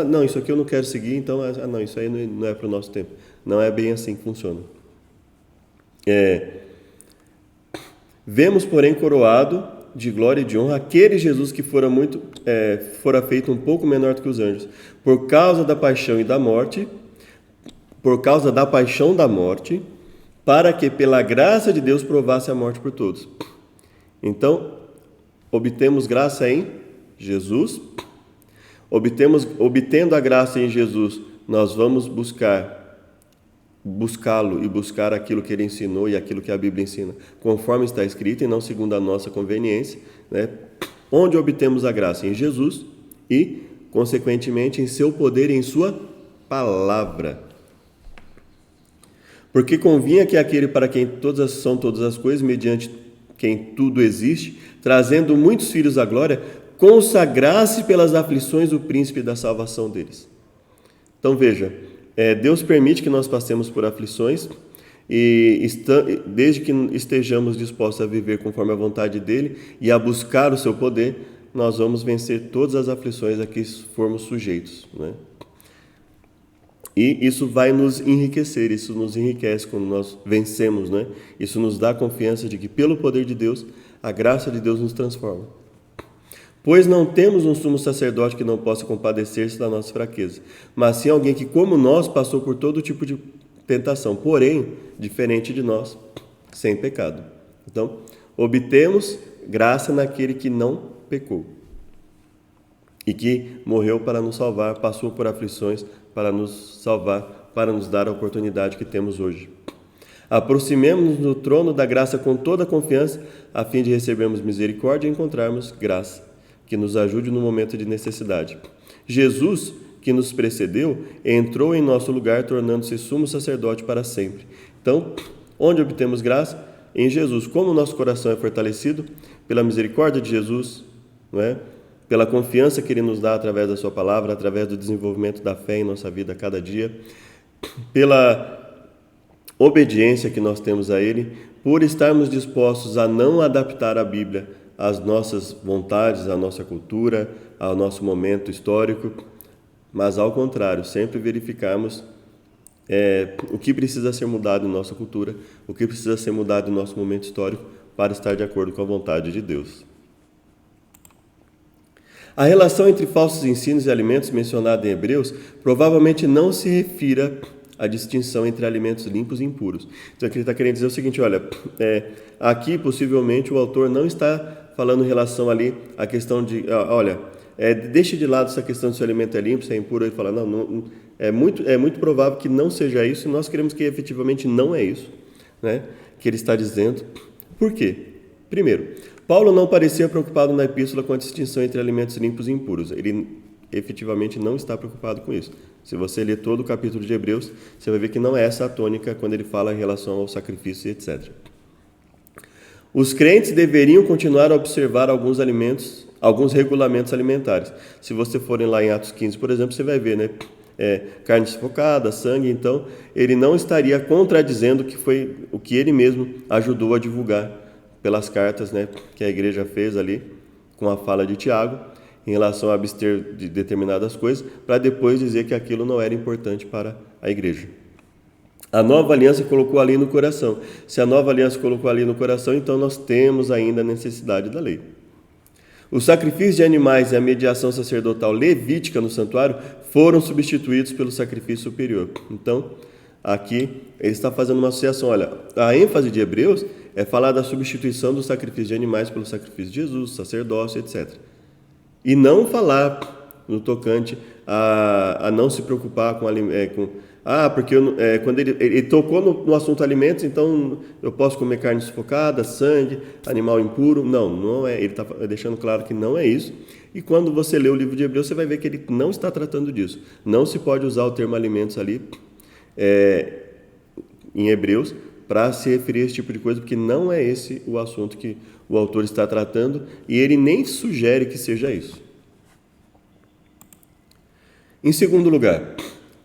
Não, isso aqui eu não quero seguir, então não, isso aí não é para o nosso tempo. Não é bem assim que funciona. Vemos, porém, coroado de glória e de honra aquele Jesus que fora feito um pouco menor do que os anjos, por causa da paixão da morte, para que pela graça de Deus provasse a morte por todos. Então, obtemos graça em Jesus. Obtendo a graça em Jesus, nós vamos buscar buscá-lo e buscar aquilo que ele ensinou e aquilo que a Bíblia ensina, conforme está escrito e não segundo a nossa conveniência, né? Onde obtemos a graça? Em Jesus e, consequentemente, em seu poder e em sua palavra. Porque convinha que aquele para quem são todas as coisas, mediante quem tudo existe, trazendo muitos filhos à glória, consagrasse pelas aflições o príncipe da salvação deles. Então veja, Deus permite que nós passemos por aflições e desde que estejamos dispostos a viver conforme a vontade dele e a buscar o seu poder, nós vamos vencer todas as aflições a que formos sujeitos, né? E isso vai nos enriquecer, isso nos enriquece quando nós vencemos, né? Isso nos dá confiança de que pelo poder de Deus, a graça de Deus nos transforma. Pois não temos um sumo sacerdote que não possa compadecer-se da nossa fraqueza, mas sim alguém que, como nós, passou por todo tipo de tentação, porém, diferente de nós, sem pecado. Então, obtemos graça naquele que não pecou e que morreu para nos salvar, passou por aflições para nos salvar, para nos dar a oportunidade que temos hoje. Aproximemo-nos do trono da graça com toda a confiança, a fim de recebermos misericórdia e encontrarmos graça que nos ajude no momento de necessidade. Jesus, que nos precedeu, entrou em nosso lugar, tornando-se sumo sacerdote para sempre. Então, onde obtemos graça? Em Jesus. Como o nosso coração é fortalecido? Pela misericórdia de Jesus, não é? Pela confiança que Ele nos dá através da sua palavra, através do desenvolvimento da fé em nossa vida a cada dia, pela obediência que nós temos a Ele, por estarmos dispostos a não adaptar a Bíblia às nossas vontades, à nossa cultura, ao nosso momento histórico, mas ao contrário, sempre verificarmos o que precisa ser mudado em nossa cultura, o que precisa ser mudado em nosso momento histórico para estar de acordo com a vontade de Deus. A relação entre falsos ensinos e alimentos mencionada em Hebreus provavelmente não se refira à distinção entre alimentos limpos e impuros. Então aqui ele está querendo dizer o seguinte, olha, aqui possivelmente o autor não está falando em relação ali à questão de, deixe de lado essa questão de se o alimento é limpo, se é impuro, ele fala, não, é muito provável que não seja isso, e nós queremos que efetivamente não é isso, né, que ele está dizendo. Por quê? Primeiro, Paulo não parecia preocupado na epístola com a distinção entre alimentos limpos e impuros. Ele efetivamente não está preocupado com isso. Se você ler todo o capítulo de Hebreus, você vai ver que não é essa a tônica quando ele fala em relação ao sacrifício, etc. Os crentes deveriam continuar a observar alguns regulamentos alimentares. Se você forem lá em Atos 15, por exemplo, você vai ver, né? Carne sufocada, sangue, então ele não estaria contradizendo que foi o que ele mesmo ajudou a divulgar pelas cartas, né, que a igreja fez ali com a fala de Tiago em relação a abster de determinadas coisas, para depois dizer que aquilo não era importante para a igreja. A nova aliança colocou ali no coração. Se a nova aliança colocou ali no coração, então nós temos ainda a necessidade da lei. Os sacrifícios de animais e a mediação sacerdotal levítica no santuário foram substituídos pelo sacrifício superior. Então, aqui ele está fazendo uma associação. Olha, a ênfase de Hebreus é falar da substituição do sacrifício de animais pelo sacrifício de Jesus, sacerdócio, etc. E não falar no tocante a não se preocupar porque quando ele tocou no assunto alimentos, então eu posso comer carne sufocada, sangue, animal impuro. Não é. Ele está deixando claro que não é isso. E quando você lê o livro de Hebreus, você vai ver que ele não está tratando disso. Não se pode usar o termo alimentos ali em Hebreus para se referir a esse tipo de coisa, porque não é esse o assunto que o autor está tratando e ele nem sugere que seja isso. Em segundo lugar,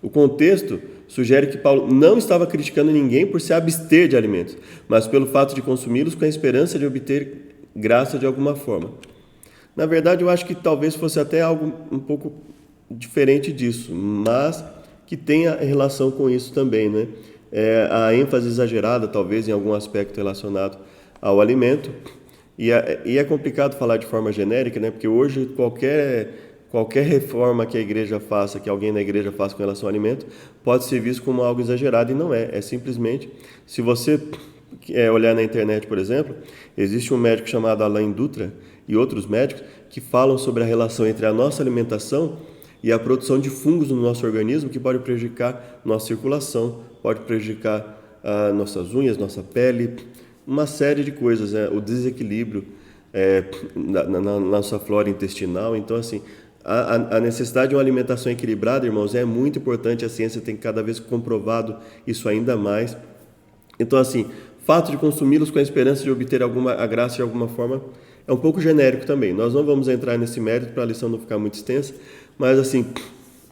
o contexto sugere que Paulo não estava criticando ninguém por se abster de alimentos, mas pelo fato de consumi-los com a esperança de obter graça de alguma forma. Na verdade, eu acho que talvez fosse até algo um pouco diferente disso, mas que tenha relação com isso também, né? A ênfase exagerada, talvez, em algum aspecto relacionado ao alimento. E é complicado falar de forma genérica, né? Porque hoje qualquer reforma que a igreja faça, que alguém na igreja faça com relação ao alimento, pode ser visto como algo exagerado e não é. É simplesmente, se você olhar na internet, por exemplo, existe um médico chamado Alain Dutra e outros médicos que falam sobre a relação entre a nossa alimentação e a produção de fungos no nosso organismo que pode prejudicar nossa circulação, pode prejudicar nossas unhas, nossa pele, uma série de coisas, né? O desequilíbrio na nossa flora intestinal. Então, assim, a necessidade de uma alimentação equilibrada, irmãos, é muito importante. A ciência tem cada vez comprovado isso ainda mais. Então, assim, fato de consumi-los com a esperança de obter a graça de alguma forma é um pouco genérico também. Nós não vamos entrar nesse mérito para a lição não ficar muito extensa, mas, assim,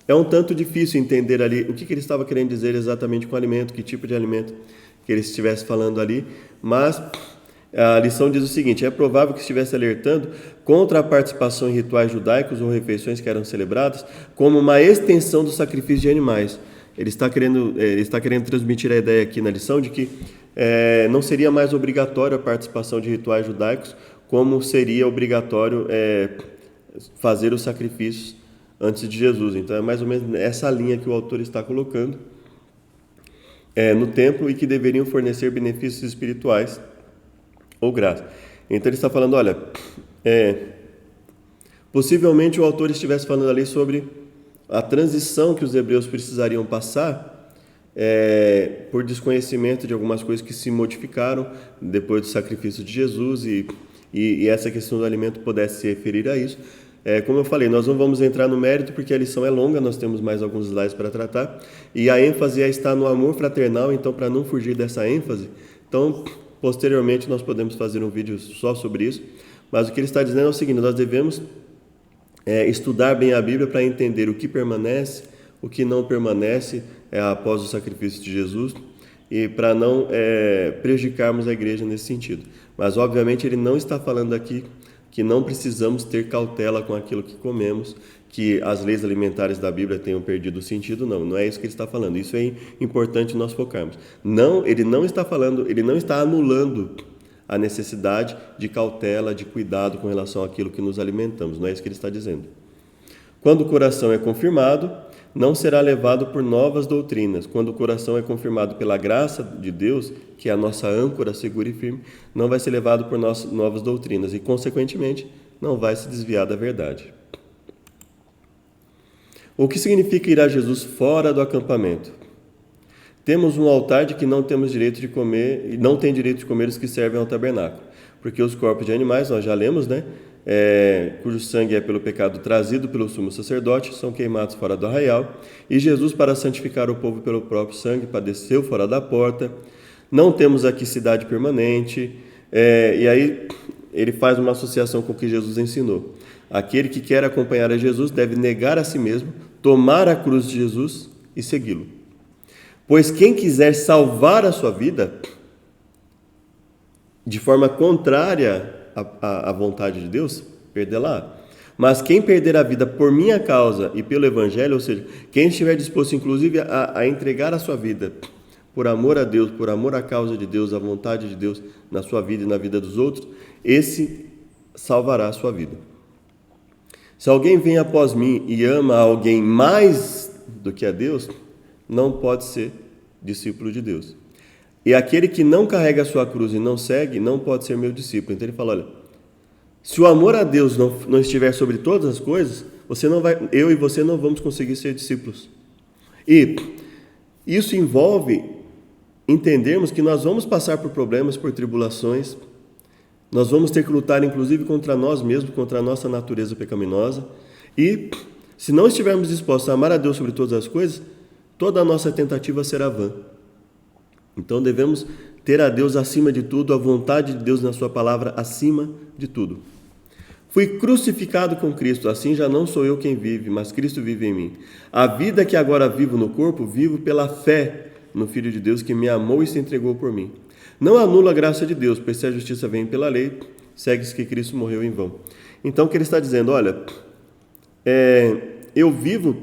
é um tanto difícil entender ali o que ele estava querendo dizer exatamente com o alimento, que tipo de alimento que ele estivesse falando ali, mas a lição diz o seguinte: é provável que estivesse alertando contra a participação em rituais judaicos ou refeições que eram celebradas como uma extensão do sacrifício de animais. Ele está querendo transmitir a ideia aqui na lição de que não seria mais obrigatório a participação de rituais judaicos, como seria obrigatório fazer os sacrifícios antes de Jesus. Então é mais ou menos essa linha que o autor está colocando no templo, e que deveriam fornecer benefícios espirituais ou graça. Então ele está falando, olha, possivelmente o autor estivesse falando ali sobre a transição que os hebreus precisariam passar por desconhecimento de algumas coisas que se modificaram depois do sacrifício de Jesus, e essa questão do alimento pudesse se referir a isso. Como eu falei, nós não vamos entrar no mérito porque a lição é longa, nós temos mais alguns slides para tratar, e a ênfase está no amor fraternal. Então, para não fugir dessa ênfase, então, posteriormente nós podemos fazer um vídeo só sobre isso, mas o que ele está dizendo é o seguinte: nós devemos estudar bem a Bíblia para entender o que permanece, o que não permanece após o sacrifício de Jesus, e para não prejudicarmos a igreja nesse sentido. Mas, obviamente, ele não está falando aqui que não precisamos ter cautela com aquilo que comemos, que as leis alimentares da Bíblia tenham perdido o sentido. Não é isso que ele está falando. Isso é importante nós focarmos. Não, ele não está falando, ele não está anulando a necessidade de cautela, de cuidado com relação àquilo que nos alimentamos. Não é isso que ele está dizendo. Quando o coração é confirmado, não será levado por novas doutrinas. Quando o coração é confirmado pela graça de Deus, que é a nossa âncora segura e firme, não vai ser levado por novas doutrinas e, consequentemente, não vai se desviar da verdade. O que significa ir a Jesus fora do acampamento? Temos um altar de que não temos direito de comer, e não tem direito de comer os que servem ao tabernáculo, porque os corpos de animais, nós já lemos, né? Cujo sangue é pelo pecado trazido pelo sumo sacerdote, são queimados fora do arraial, e Jesus, para santificar o povo pelo próprio sangue, padeceu fora da porta. Não temos aqui cidade permanente, e aí ele faz uma associação com o que Jesus ensinou. Aquele que quer acompanhar a Jesus deve negar a si mesmo, tomar a cruz de Jesus e segui-lo. Pois quem quiser salvar a sua vida de forma contrária à vontade de Deus, perdê-la. Mas quem perder a vida por minha causa e pelo Evangelho, ou seja, quem estiver disposto inclusive a entregar a sua vida por amor a Deus, por amor à causa de Deus, à vontade de Deus na sua vida e na vida dos outros, esse salvará a sua vida. Se alguém vem após mim e ama alguém mais do que a Deus, não pode ser discípulo de Deus. E aquele que não carrega a sua cruz e não segue, não pode ser meu discípulo. Então ele fala, olha, se o amor a Deus não estiver sobre todas as coisas, eu e você não vamos conseguir ser discípulos. E isso envolve entendermos que nós vamos passar por problemas, por tribulações, nós vamos ter que lutar inclusive contra nós mesmos, contra a nossa natureza pecaminosa, e se não estivermos dispostos a amar a Deus sobre todas as coisas, toda a nossa tentativa será vã. Então devemos ter a Deus acima de tudo, a vontade de Deus na sua palavra acima de tudo. Fui crucificado com Cristo, assim já não sou eu quem vive, mas Cristo vive em mim. A vida que agora vivo no corpo, vivo pela fé no Filho de Deus que me amou e se entregou por mim. Não anula a graça de Deus, pois se a justiça vem pela lei, segue-se que Cristo morreu em vão. Então o que ele está dizendo? Olha, eu vivo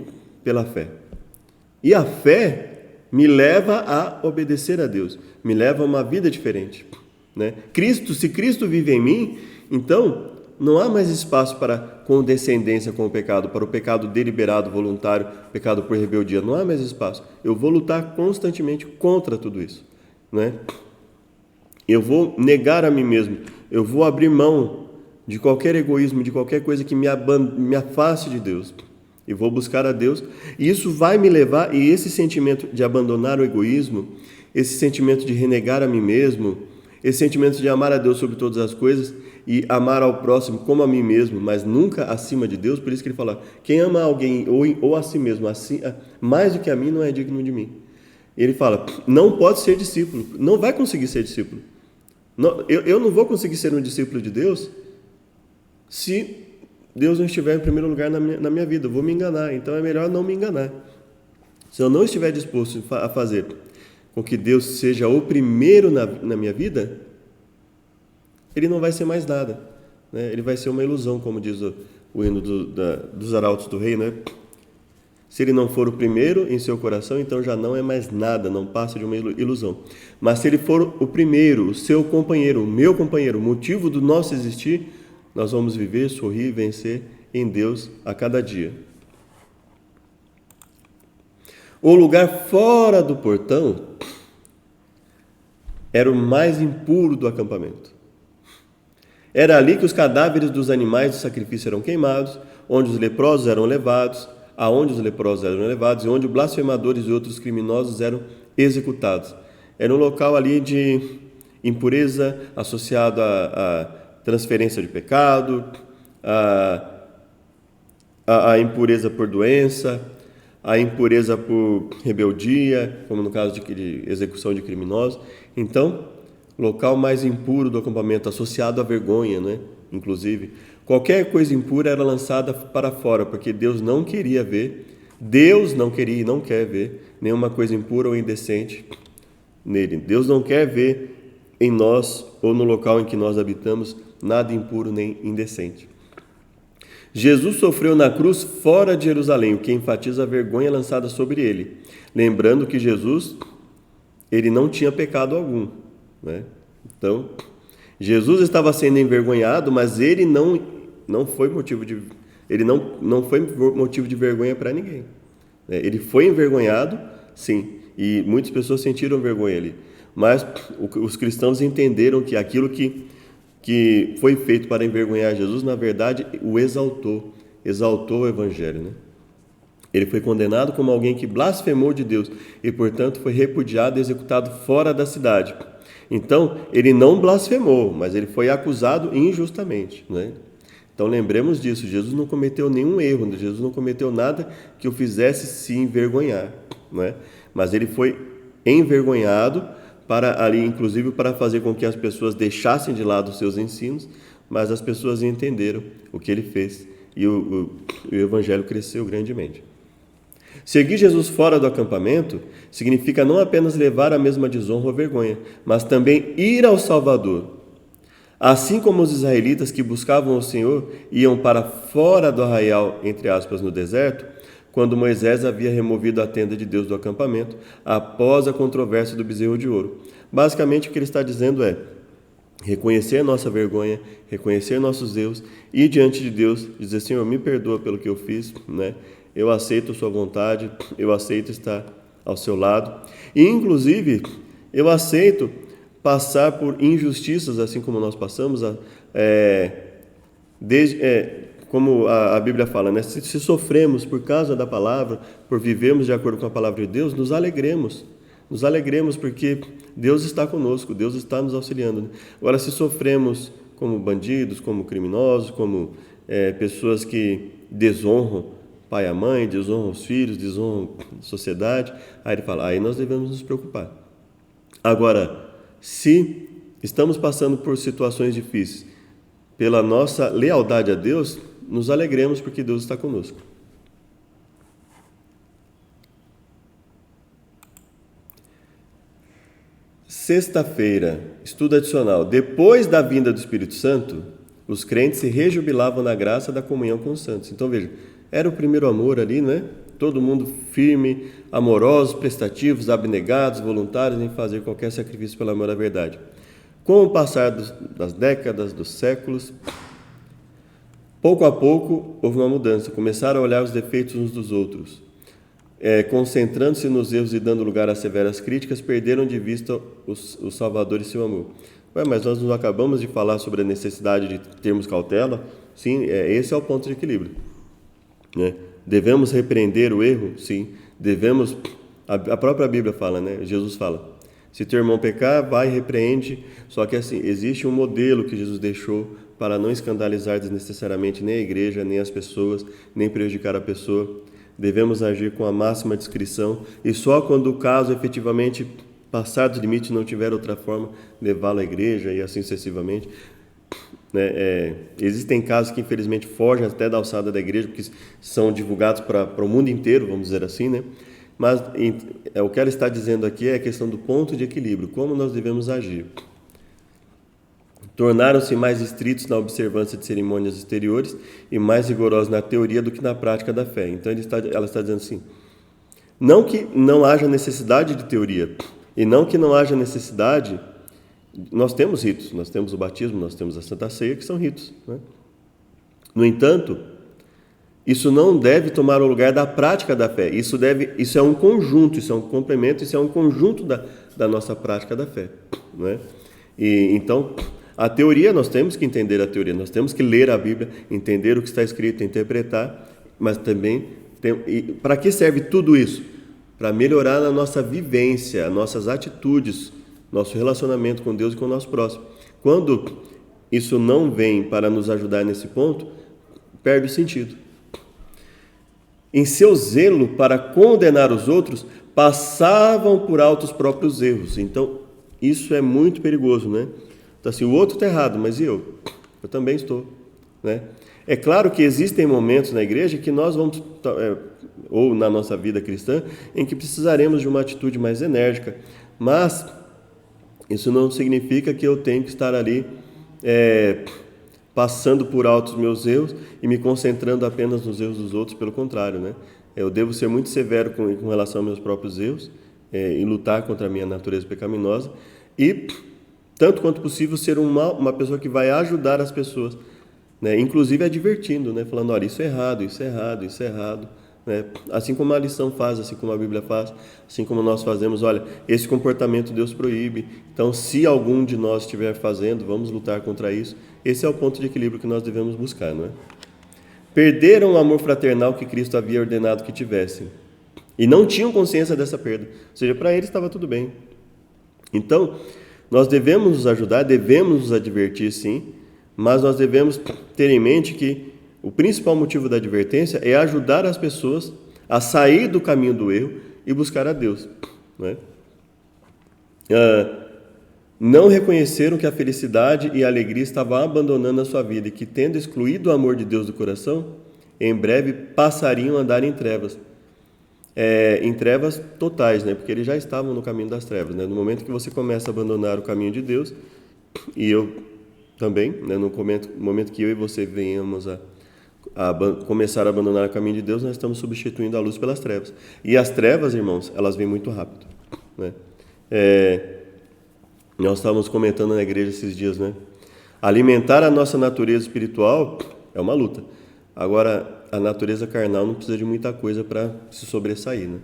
pela fé. E a fé me leva a obedecer a Deus, me leva a uma vida diferente, né? Se Cristo vive em mim, então não há mais espaço para condescendência com o pecado, para o pecado deliberado, voluntário, pecado por rebeldia. Não há mais espaço. Eu vou lutar constantemente contra tudo isso, né? Eu vou negar a mim mesmo. Eu vou abrir mão de qualquer egoísmo, de qualquer coisa que me afaste de Deus. e vou buscar a Deus, e isso vai me levar, e esse sentimento de abandonar o egoísmo, esse sentimento de renegar a mim mesmo, esse sentimento de amar a Deus sobre todas as coisas e amar ao próximo como a mim mesmo, mas nunca acima de Deus, por isso que ele fala, quem ama alguém ou a si mesmo assim, mais do que a mim não é digno de mim. Ele fala, não pode ser discípulo, não vai conseguir ser discípulo. Eu não vou conseguir ser um discípulo de Deus se Deus não estiver em primeiro lugar na minha vida, eu vou me enganar, então é melhor não me enganar. Se eu não estiver disposto a fazer com que Deus seja o primeiro na minha vida, ele não vai ser mais nada, né? Ele vai ser uma ilusão, como diz o hino dos arautos do rei, né? Se ele não for o primeiro em seu coração, então já não é mais nada, não passa de uma ilusão. Mas se ele for o primeiro, o seu companheiro, o meu companheiro, o motivo do nosso existir, nós vamos viver, sorrir e vencer em Deus a cada dia. O lugar fora do portão era o mais impuro do acampamento. Era ali que os cadáveres dos animais de sacrifício eram queimados, onde os leprosos eram levados, aonde os leprosos eram levados e onde blasfemadores e outros criminosos eram executados. Era um local ali de impureza associado a transferência de pecado, a impureza por doença, a impureza por rebeldia, como no caso de execução de criminosos. Então, local mais impuro do acampamento, associado à vergonha, né? Inclusive, qualquer coisa impura era lançada para fora, porque Deus não queria ver, Deus não queria e não quer ver nenhuma coisa impura ou indecente nele. Deus não quer ver em nós ou no local em que nós habitamos nada impuro nem indecente. Jesus sofreu na cruz fora de Jerusalém, o que enfatiza a vergonha lançada sobre ele. Lembrando que Jesus, ele não tinha pecado algum, né? Então, Jesus estava sendo envergonhado, mas ele não foi motivo de vergonha para ninguém. Ele foi envergonhado, sim, e muitas pessoas sentiram vergonha ali. Mas os cristãos entenderam que aquilo que foi feito para envergonhar Jesus, na verdade, o exaltou o Evangelho, né? Ele foi condenado como alguém que blasfemou de Deus e, portanto, foi repudiado e executado fora da cidade. Então, ele não blasfemou, mas ele foi acusado injustamente, né? Então, lembremos disso, Jesus não cometeu nenhum erro, Jesus não cometeu nada que o fizesse se envergonhar, né? Mas ele foi envergonhado inclusive para fazer com que as pessoas deixassem de lado os seus ensinos, mas as pessoas entenderam o que ele fez e o Evangelho cresceu grandemente. Seguir Jesus fora do acampamento significa não apenas levar a mesma desonra ou vergonha, mas também ir ao Salvador. Assim como os israelitas que buscavam o Senhor iam para fora do arraial, entre aspas, no deserto, quando Moisés havia removido a tenda de Deus do acampamento, após a controvérsia do bezerro de ouro. Basicamente, o que ele está dizendo é reconhecer nossa vergonha, reconhecer nossos erros, ir diante de Deus, dizer, Senhor, me perdoa pelo que eu fiz, né? Eu aceito a sua vontade, eu aceito estar ao seu lado. E, inclusive, eu aceito passar por injustiças, assim como nós passamos, como a Bíblia fala, né? Se sofremos por causa da palavra, por vivermos de acordo com a palavra de Deus, nos alegremos porque Deus está conosco, Deus está nos auxiliando, né? Agora, se sofremos como bandidos, como criminosos, como pessoas que desonram pai e a mãe, desonram os filhos, desonram a sociedade, aí ele fala, aí nós devemos nos preocupar. Agora, se estamos passando por situações difíceis, pela nossa lealdade a Deus, nos alegremos porque Deus está conosco. Sexta-feira, estudo adicional. Depois da vinda do Espírito Santo, os crentes se rejubilavam na graça da comunhão com os santos. Então, veja, era o primeiro amor ali, né? Todo mundo firme, amorosos, prestativos, abnegados, voluntários em fazer qualquer sacrifício pelo amor à verdade. Com o passar das décadas, dos séculos, pouco a pouco houve uma mudança. Começaram a olhar os defeitos uns dos outros. Concentrando-se nos erros e dando lugar a severas críticas, perderam de vista o Salvador e seu amor. Mas nós não acabamos de falar sobre a necessidade de termos cautela? Sim, esse é o ponto de equilíbrio, né? Devemos repreender o erro? Sim. Devemos, a própria Bíblia fala, né? Jesus fala, se teu irmão pecar, vai e repreende. Só que assim, existe um modelo que Jesus deixou para não escandalizar desnecessariamente nem a igreja, nem as pessoas, nem prejudicar a pessoa. Devemos agir com a máxima discrição e só quando o caso efetivamente passar dos limites, não tiver outra forma, levá-lo à igreja e assim sucessivamente. Existem casos que infelizmente fogem até da alçada da igreja, porque são divulgados para o mundo inteiro, vamos dizer assim, né? Mas o que ela está dizendo aqui é a questão do ponto de equilíbrio, como nós devemos agir. Tornaram-se mais estritos na observância de cerimônias exteriores e mais rigorosos na teoria do que na prática da fé. Então ela está dizendo assim, não que não haja necessidade de teoria, e não que não haja necessidade. Nós temos ritos, nós temos o batismo, nós temos a Santa Ceia, que são ritos, né? No entanto, isso não deve tomar o lugar da prática da fé. Isso é um conjunto, isso é um complemento, isso é um conjunto da nossa prática da fé, né? E então, a teoria, nós temos que entender a teoria, nós temos que ler a Bíblia, entender o que está escrito, interpretar, mas também, para que serve tudo isso? Para melhorar a nossa vivência, as nossas atitudes, nosso relacionamento com Deus e com o nosso próximo. Quando isso não vem para nos ajudar nesse ponto, perde o sentido. Em seu zelo para condenar os outros, passavam por alto os próprios erros. Então, isso é muito perigoso, né? Então, assim, o outro está errado, mas e eu? Eu também estou, né? É claro que existem momentos na igreja que nós vamos, ou na nossa vida cristã, em que precisaremos de uma atitude mais enérgica, mas isso não significa que eu tenho que estar ali passando por alto os meus erros e me concentrando apenas nos erros dos outros, pelo contrário, né? Eu devo ser muito severo com relação aos meus próprios erros, e lutar contra a minha natureza pecaminosa e, tanto quanto possível, ser uma pessoa que vai ajudar as pessoas, né? Inclusive advertindo, né? Falando, olha, isso é errado, isso é errado, isso é errado. Assim como a lição faz, assim como a Bíblia faz, assim como nós fazemos, olha, esse comportamento Deus proíbe, então se algum de nós estiver fazendo, vamos lutar contra isso. Esse é o ponto de equilíbrio que nós devemos buscar, não é? Perderam o amor fraternal que Cristo havia ordenado que tivessem e não tinham consciência dessa perda, ou seja, para eles estava tudo bem. Então, nós devemos nos ajudar, devemos nos advertir sim, mas nós devemos ter em mente que o principal motivo da advertência é ajudar as pessoas a sair do caminho do erro e buscar a Deus, né? Não reconheceram que a felicidade e a alegria estavam abandonando a sua vida e que, tendo excluído o amor de Deus do coração, em breve passariam a andar em trevas. Em trevas totais, né? Porque eles já estavam no caminho das trevas, né? No momento que você começa a abandonar o caminho de Deus, e eu também, né? No momento que eu e você venhamos a começar a abandonar o caminho de Deus, nós estamos substituindo a luz pelas trevas. E as trevas, irmãos, elas vêm muito rápido, né? Nós estávamos comentando na igreja esses dias, né? Alimentar a nossa natureza espiritual é uma luta. Agora, a natureza carnal não precisa de muita coisa para se sobressair, né?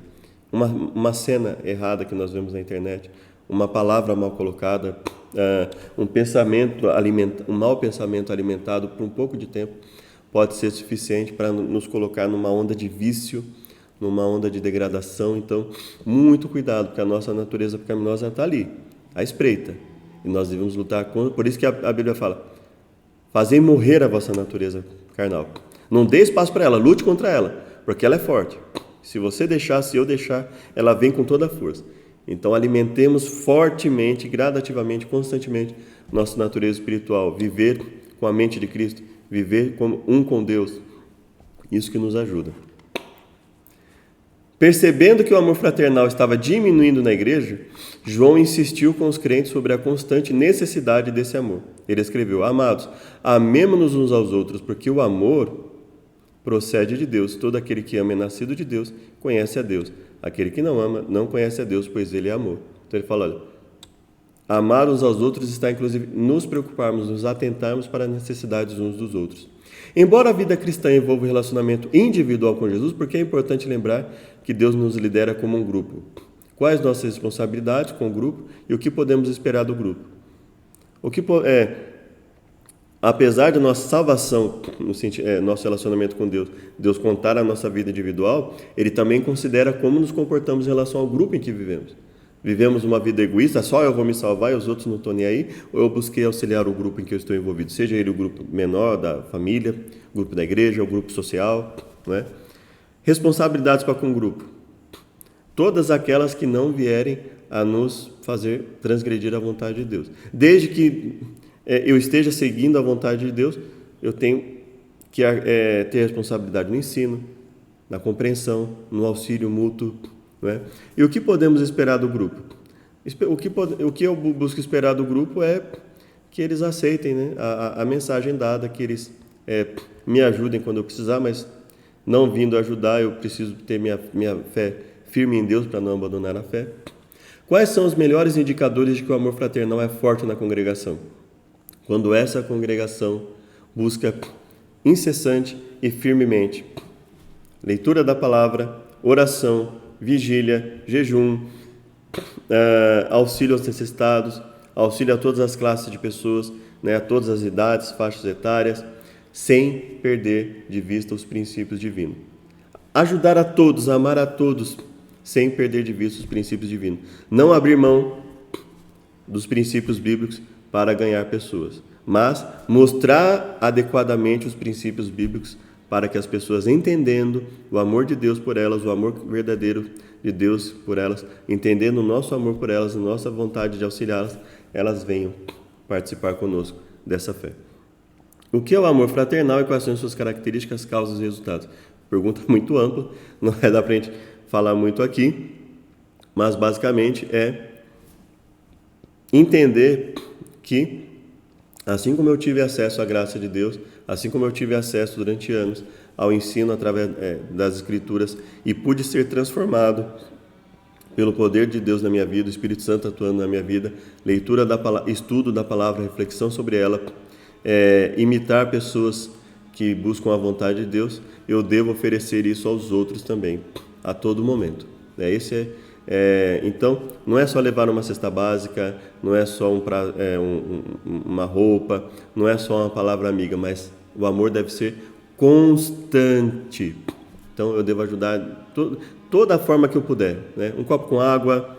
Uma cena errada que nós vemos na internet, uma palavra mal colocada, um mau pensamento alimentado por um pouco de tempo, pode ser suficiente para nos colocar numa onda de vício, numa onda de degradação. Então, muito cuidado, porque a nossa natureza pecaminosa está ali, à espreita. E nós devemos lutar contra. Por isso que a Bíblia fala, fazei morrer a vossa natureza carnal. Não dê espaço para ela, lute contra ela, porque ela é forte. Se você deixar, se eu deixar, ela vem com toda a força. Então, alimentemos fortemente, gradativamente, constantemente nossa natureza espiritual. Viver com a mente de Cristo, viver como um com Deus, isso que nos ajuda. Percebendo que o amor fraternal estava diminuindo na igreja, João insistiu com os crentes sobre a constante necessidade desse amor. Ele escreveu, amados, amemo-nos uns aos outros, porque o amor procede de Deus. Todo aquele que ama é nascido de Deus, conhece a Deus. Aquele que não ama, não conhece a Deus, pois ele é amor. Então ele fala, olha, amar uns aos outros está inclusive nos preocuparmos, nos atentarmos para as necessidades uns dos outros. Embora a vida cristã envolva o relacionamento individual com Jesus, porque é importante lembrar que Deus nos lidera como um grupo. Quais nossas responsabilidades com o grupo e o que podemos esperar do grupo? apesar de nossa salvação, nosso relacionamento com Deus, Deus contar a nossa vida individual, Ele também considera como nos comportamos em relação ao grupo em que vivemos. Vivemos uma vida egoísta, só eu vou me salvar e os outros não estão nem aí, ou eu busquei auxiliar o grupo em que eu estou envolvido, seja ele o grupo menor da família, o grupo da igreja, o grupo social, não é? Responsabilidades para com o grupo. Todas aquelas que não vierem a nos fazer transgredir a vontade de Deus. Desde que eu esteja seguindo a vontade de Deus, eu tenho que ter responsabilidade no ensino, na compreensão, no auxílio mútuo. Não é? E o que podemos esperar do grupo? O que eu busco esperar do grupo é que eles aceitem, né, a mensagem dada, que eles me ajudem quando eu precisar, mas não vindo ajudar, eu preciso ter minha fé firme em Deus para não abandonar a fé. Quais são os melhores indicadores de que o amor fraternal é forte na congregação? Quando essa congregação busca incessante e firmemente leitura da palavra, oração, vigília, jejum, auxílio aos necessitados, auxílio a todas as classes de pessoas, né, a todas as idades, faixas etárias, sem perder de vista os princípios divinos. Ajudar a todos, amar a todos, sem perder de vista os princípios divinos. Não abrir mão dos princípios bíblicos para ganhar pessoas, mas mostrar adequadamente os princípios bíblicos para que as pessoas, entendendo o amor de Deus por elas, o amor verdadeiro de Deus por elas, entendendo o nosso amor por elas, a nossa vontade de auxiliá-las, elas venham participar conosco dessa fé. O que é o amor fraternal e quais são as suas características, causas e resultados? Pergunta muito ampla, não vai dar para a gente falar muito aqui, mas basicamente é entender que, assim como eu tive acesso à graça de Deus, assim como eu tive acesso durante anos ao ensino através das Escrituras e pude ser transformado pelo poder de Deus na minha vida, o Espírito Santo atuando na minha vida, leitura da palavra, estudo da palavra, reflexão sobre ela, imitar pessoas que buscam a vontade de Deus, eu devo oferecer isso aos outros também, a todo momento. Então, não é só levar uma cesta básica, não é só uma roupa, não é só uma palavra amiga, mas o amor deve ser constante. Então, eu devo ajudar toda a forma que eu puder, né? Um copo com água,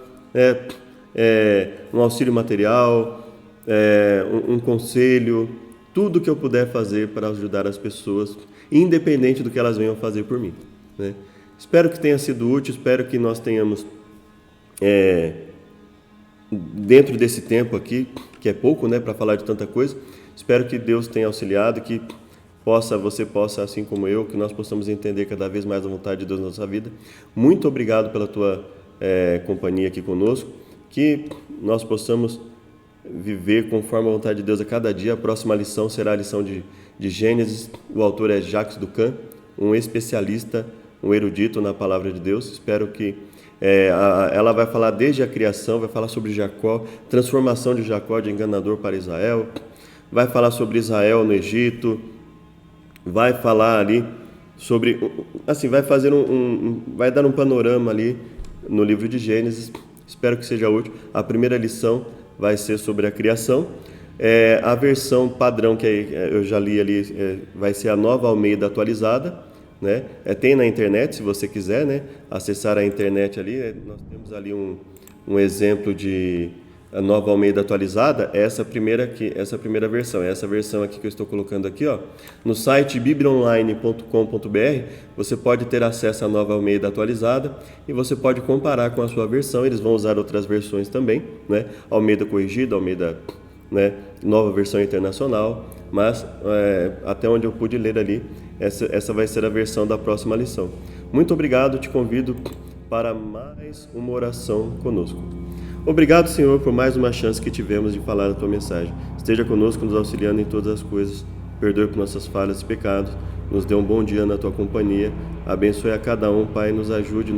um auxílio material, um conselho, tudo que eu puder fazer para ajudar as pessoas, independente do que elas venham fazer por mim, né? Espero que tenha sido útil, espero que nós tenhamos dentro desse tempo aqui, que é pouco, né, para falar de tanta coisa, espero que Deus tenha auxiliado, que você possa, assim como eu, que nós possamos entender cada vez mais a vontade de Deus na nossa vida. Muito obrigado pela tua companhia aqui conosco, que nós possamos viver conforme a vontade de Deus a cada dia. A próxima lição será a lição de Gênesis. O autor é Jacques Ducan, um especialista, um erudito na palavra de Deus. Espero que ela vai falar desde a criação, vai falar sobre Jacó, transformação de Jacó de enganador para Israel, vai falar sobre Israel no Egito, vai falar ali sobre, assim, vai dar um panorama ali no livro de Gênesis. Espero que seja útil. A primeira lição vai ser sobre a criação. A versão padrão que eu já li ali vai ser a Nova Almeida atualizada, né? Tem na internet, se você quiser, né, acessar a internet ali, nós temos ali um exemplo de a Nova Almeida atualizada, essa primeira versão, essa versão aqui que eu estou colocando aqui, ó, no site bibliaonline.com.br, você pode ter acesso à Nova Almeida atualizada e você pode comparar com a sua versão. Eles vão usar outras versões também, né? Almeida corrigida, Almeida, né, nova versão internacional, mas até onde eu pude ler ali, essa vai ser a versão da próxima lição. Muito obrigado, te convido para mais uma oração conosco. Obrigado, Senhor, por mais uma chance que tivemos de falar a Tua mensagem. Esteja conosco, nos auxiliando em todas as coisas. Perdoe por nossas falhas e pecados. Nos dê um bom dia na Tua companhia. Abençoe a cada um, Pai. Nos ajude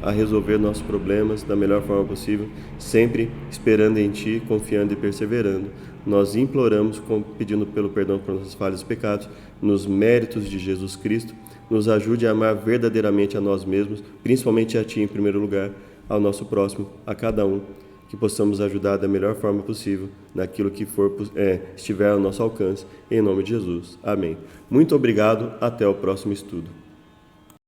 a resolver nossos problemas da melhor forma possível, sempre esperando em Ti, confiando e perseverando. Nós imploramos, pedindo pelo perdão por nossas falhas e pecados, nos méritos de Jesus Cristo. Nos ajude a amar verdadeiramente a nós mesmos, principalmente a Ti em primeiro lugar, ao nosso próximo, a cada um. que possamos ajudar da melhor forma possível, naquilo que estiver ao nosso alcance, em nome de Jesus. Amém. Muito obrigado, até o próximo estudo.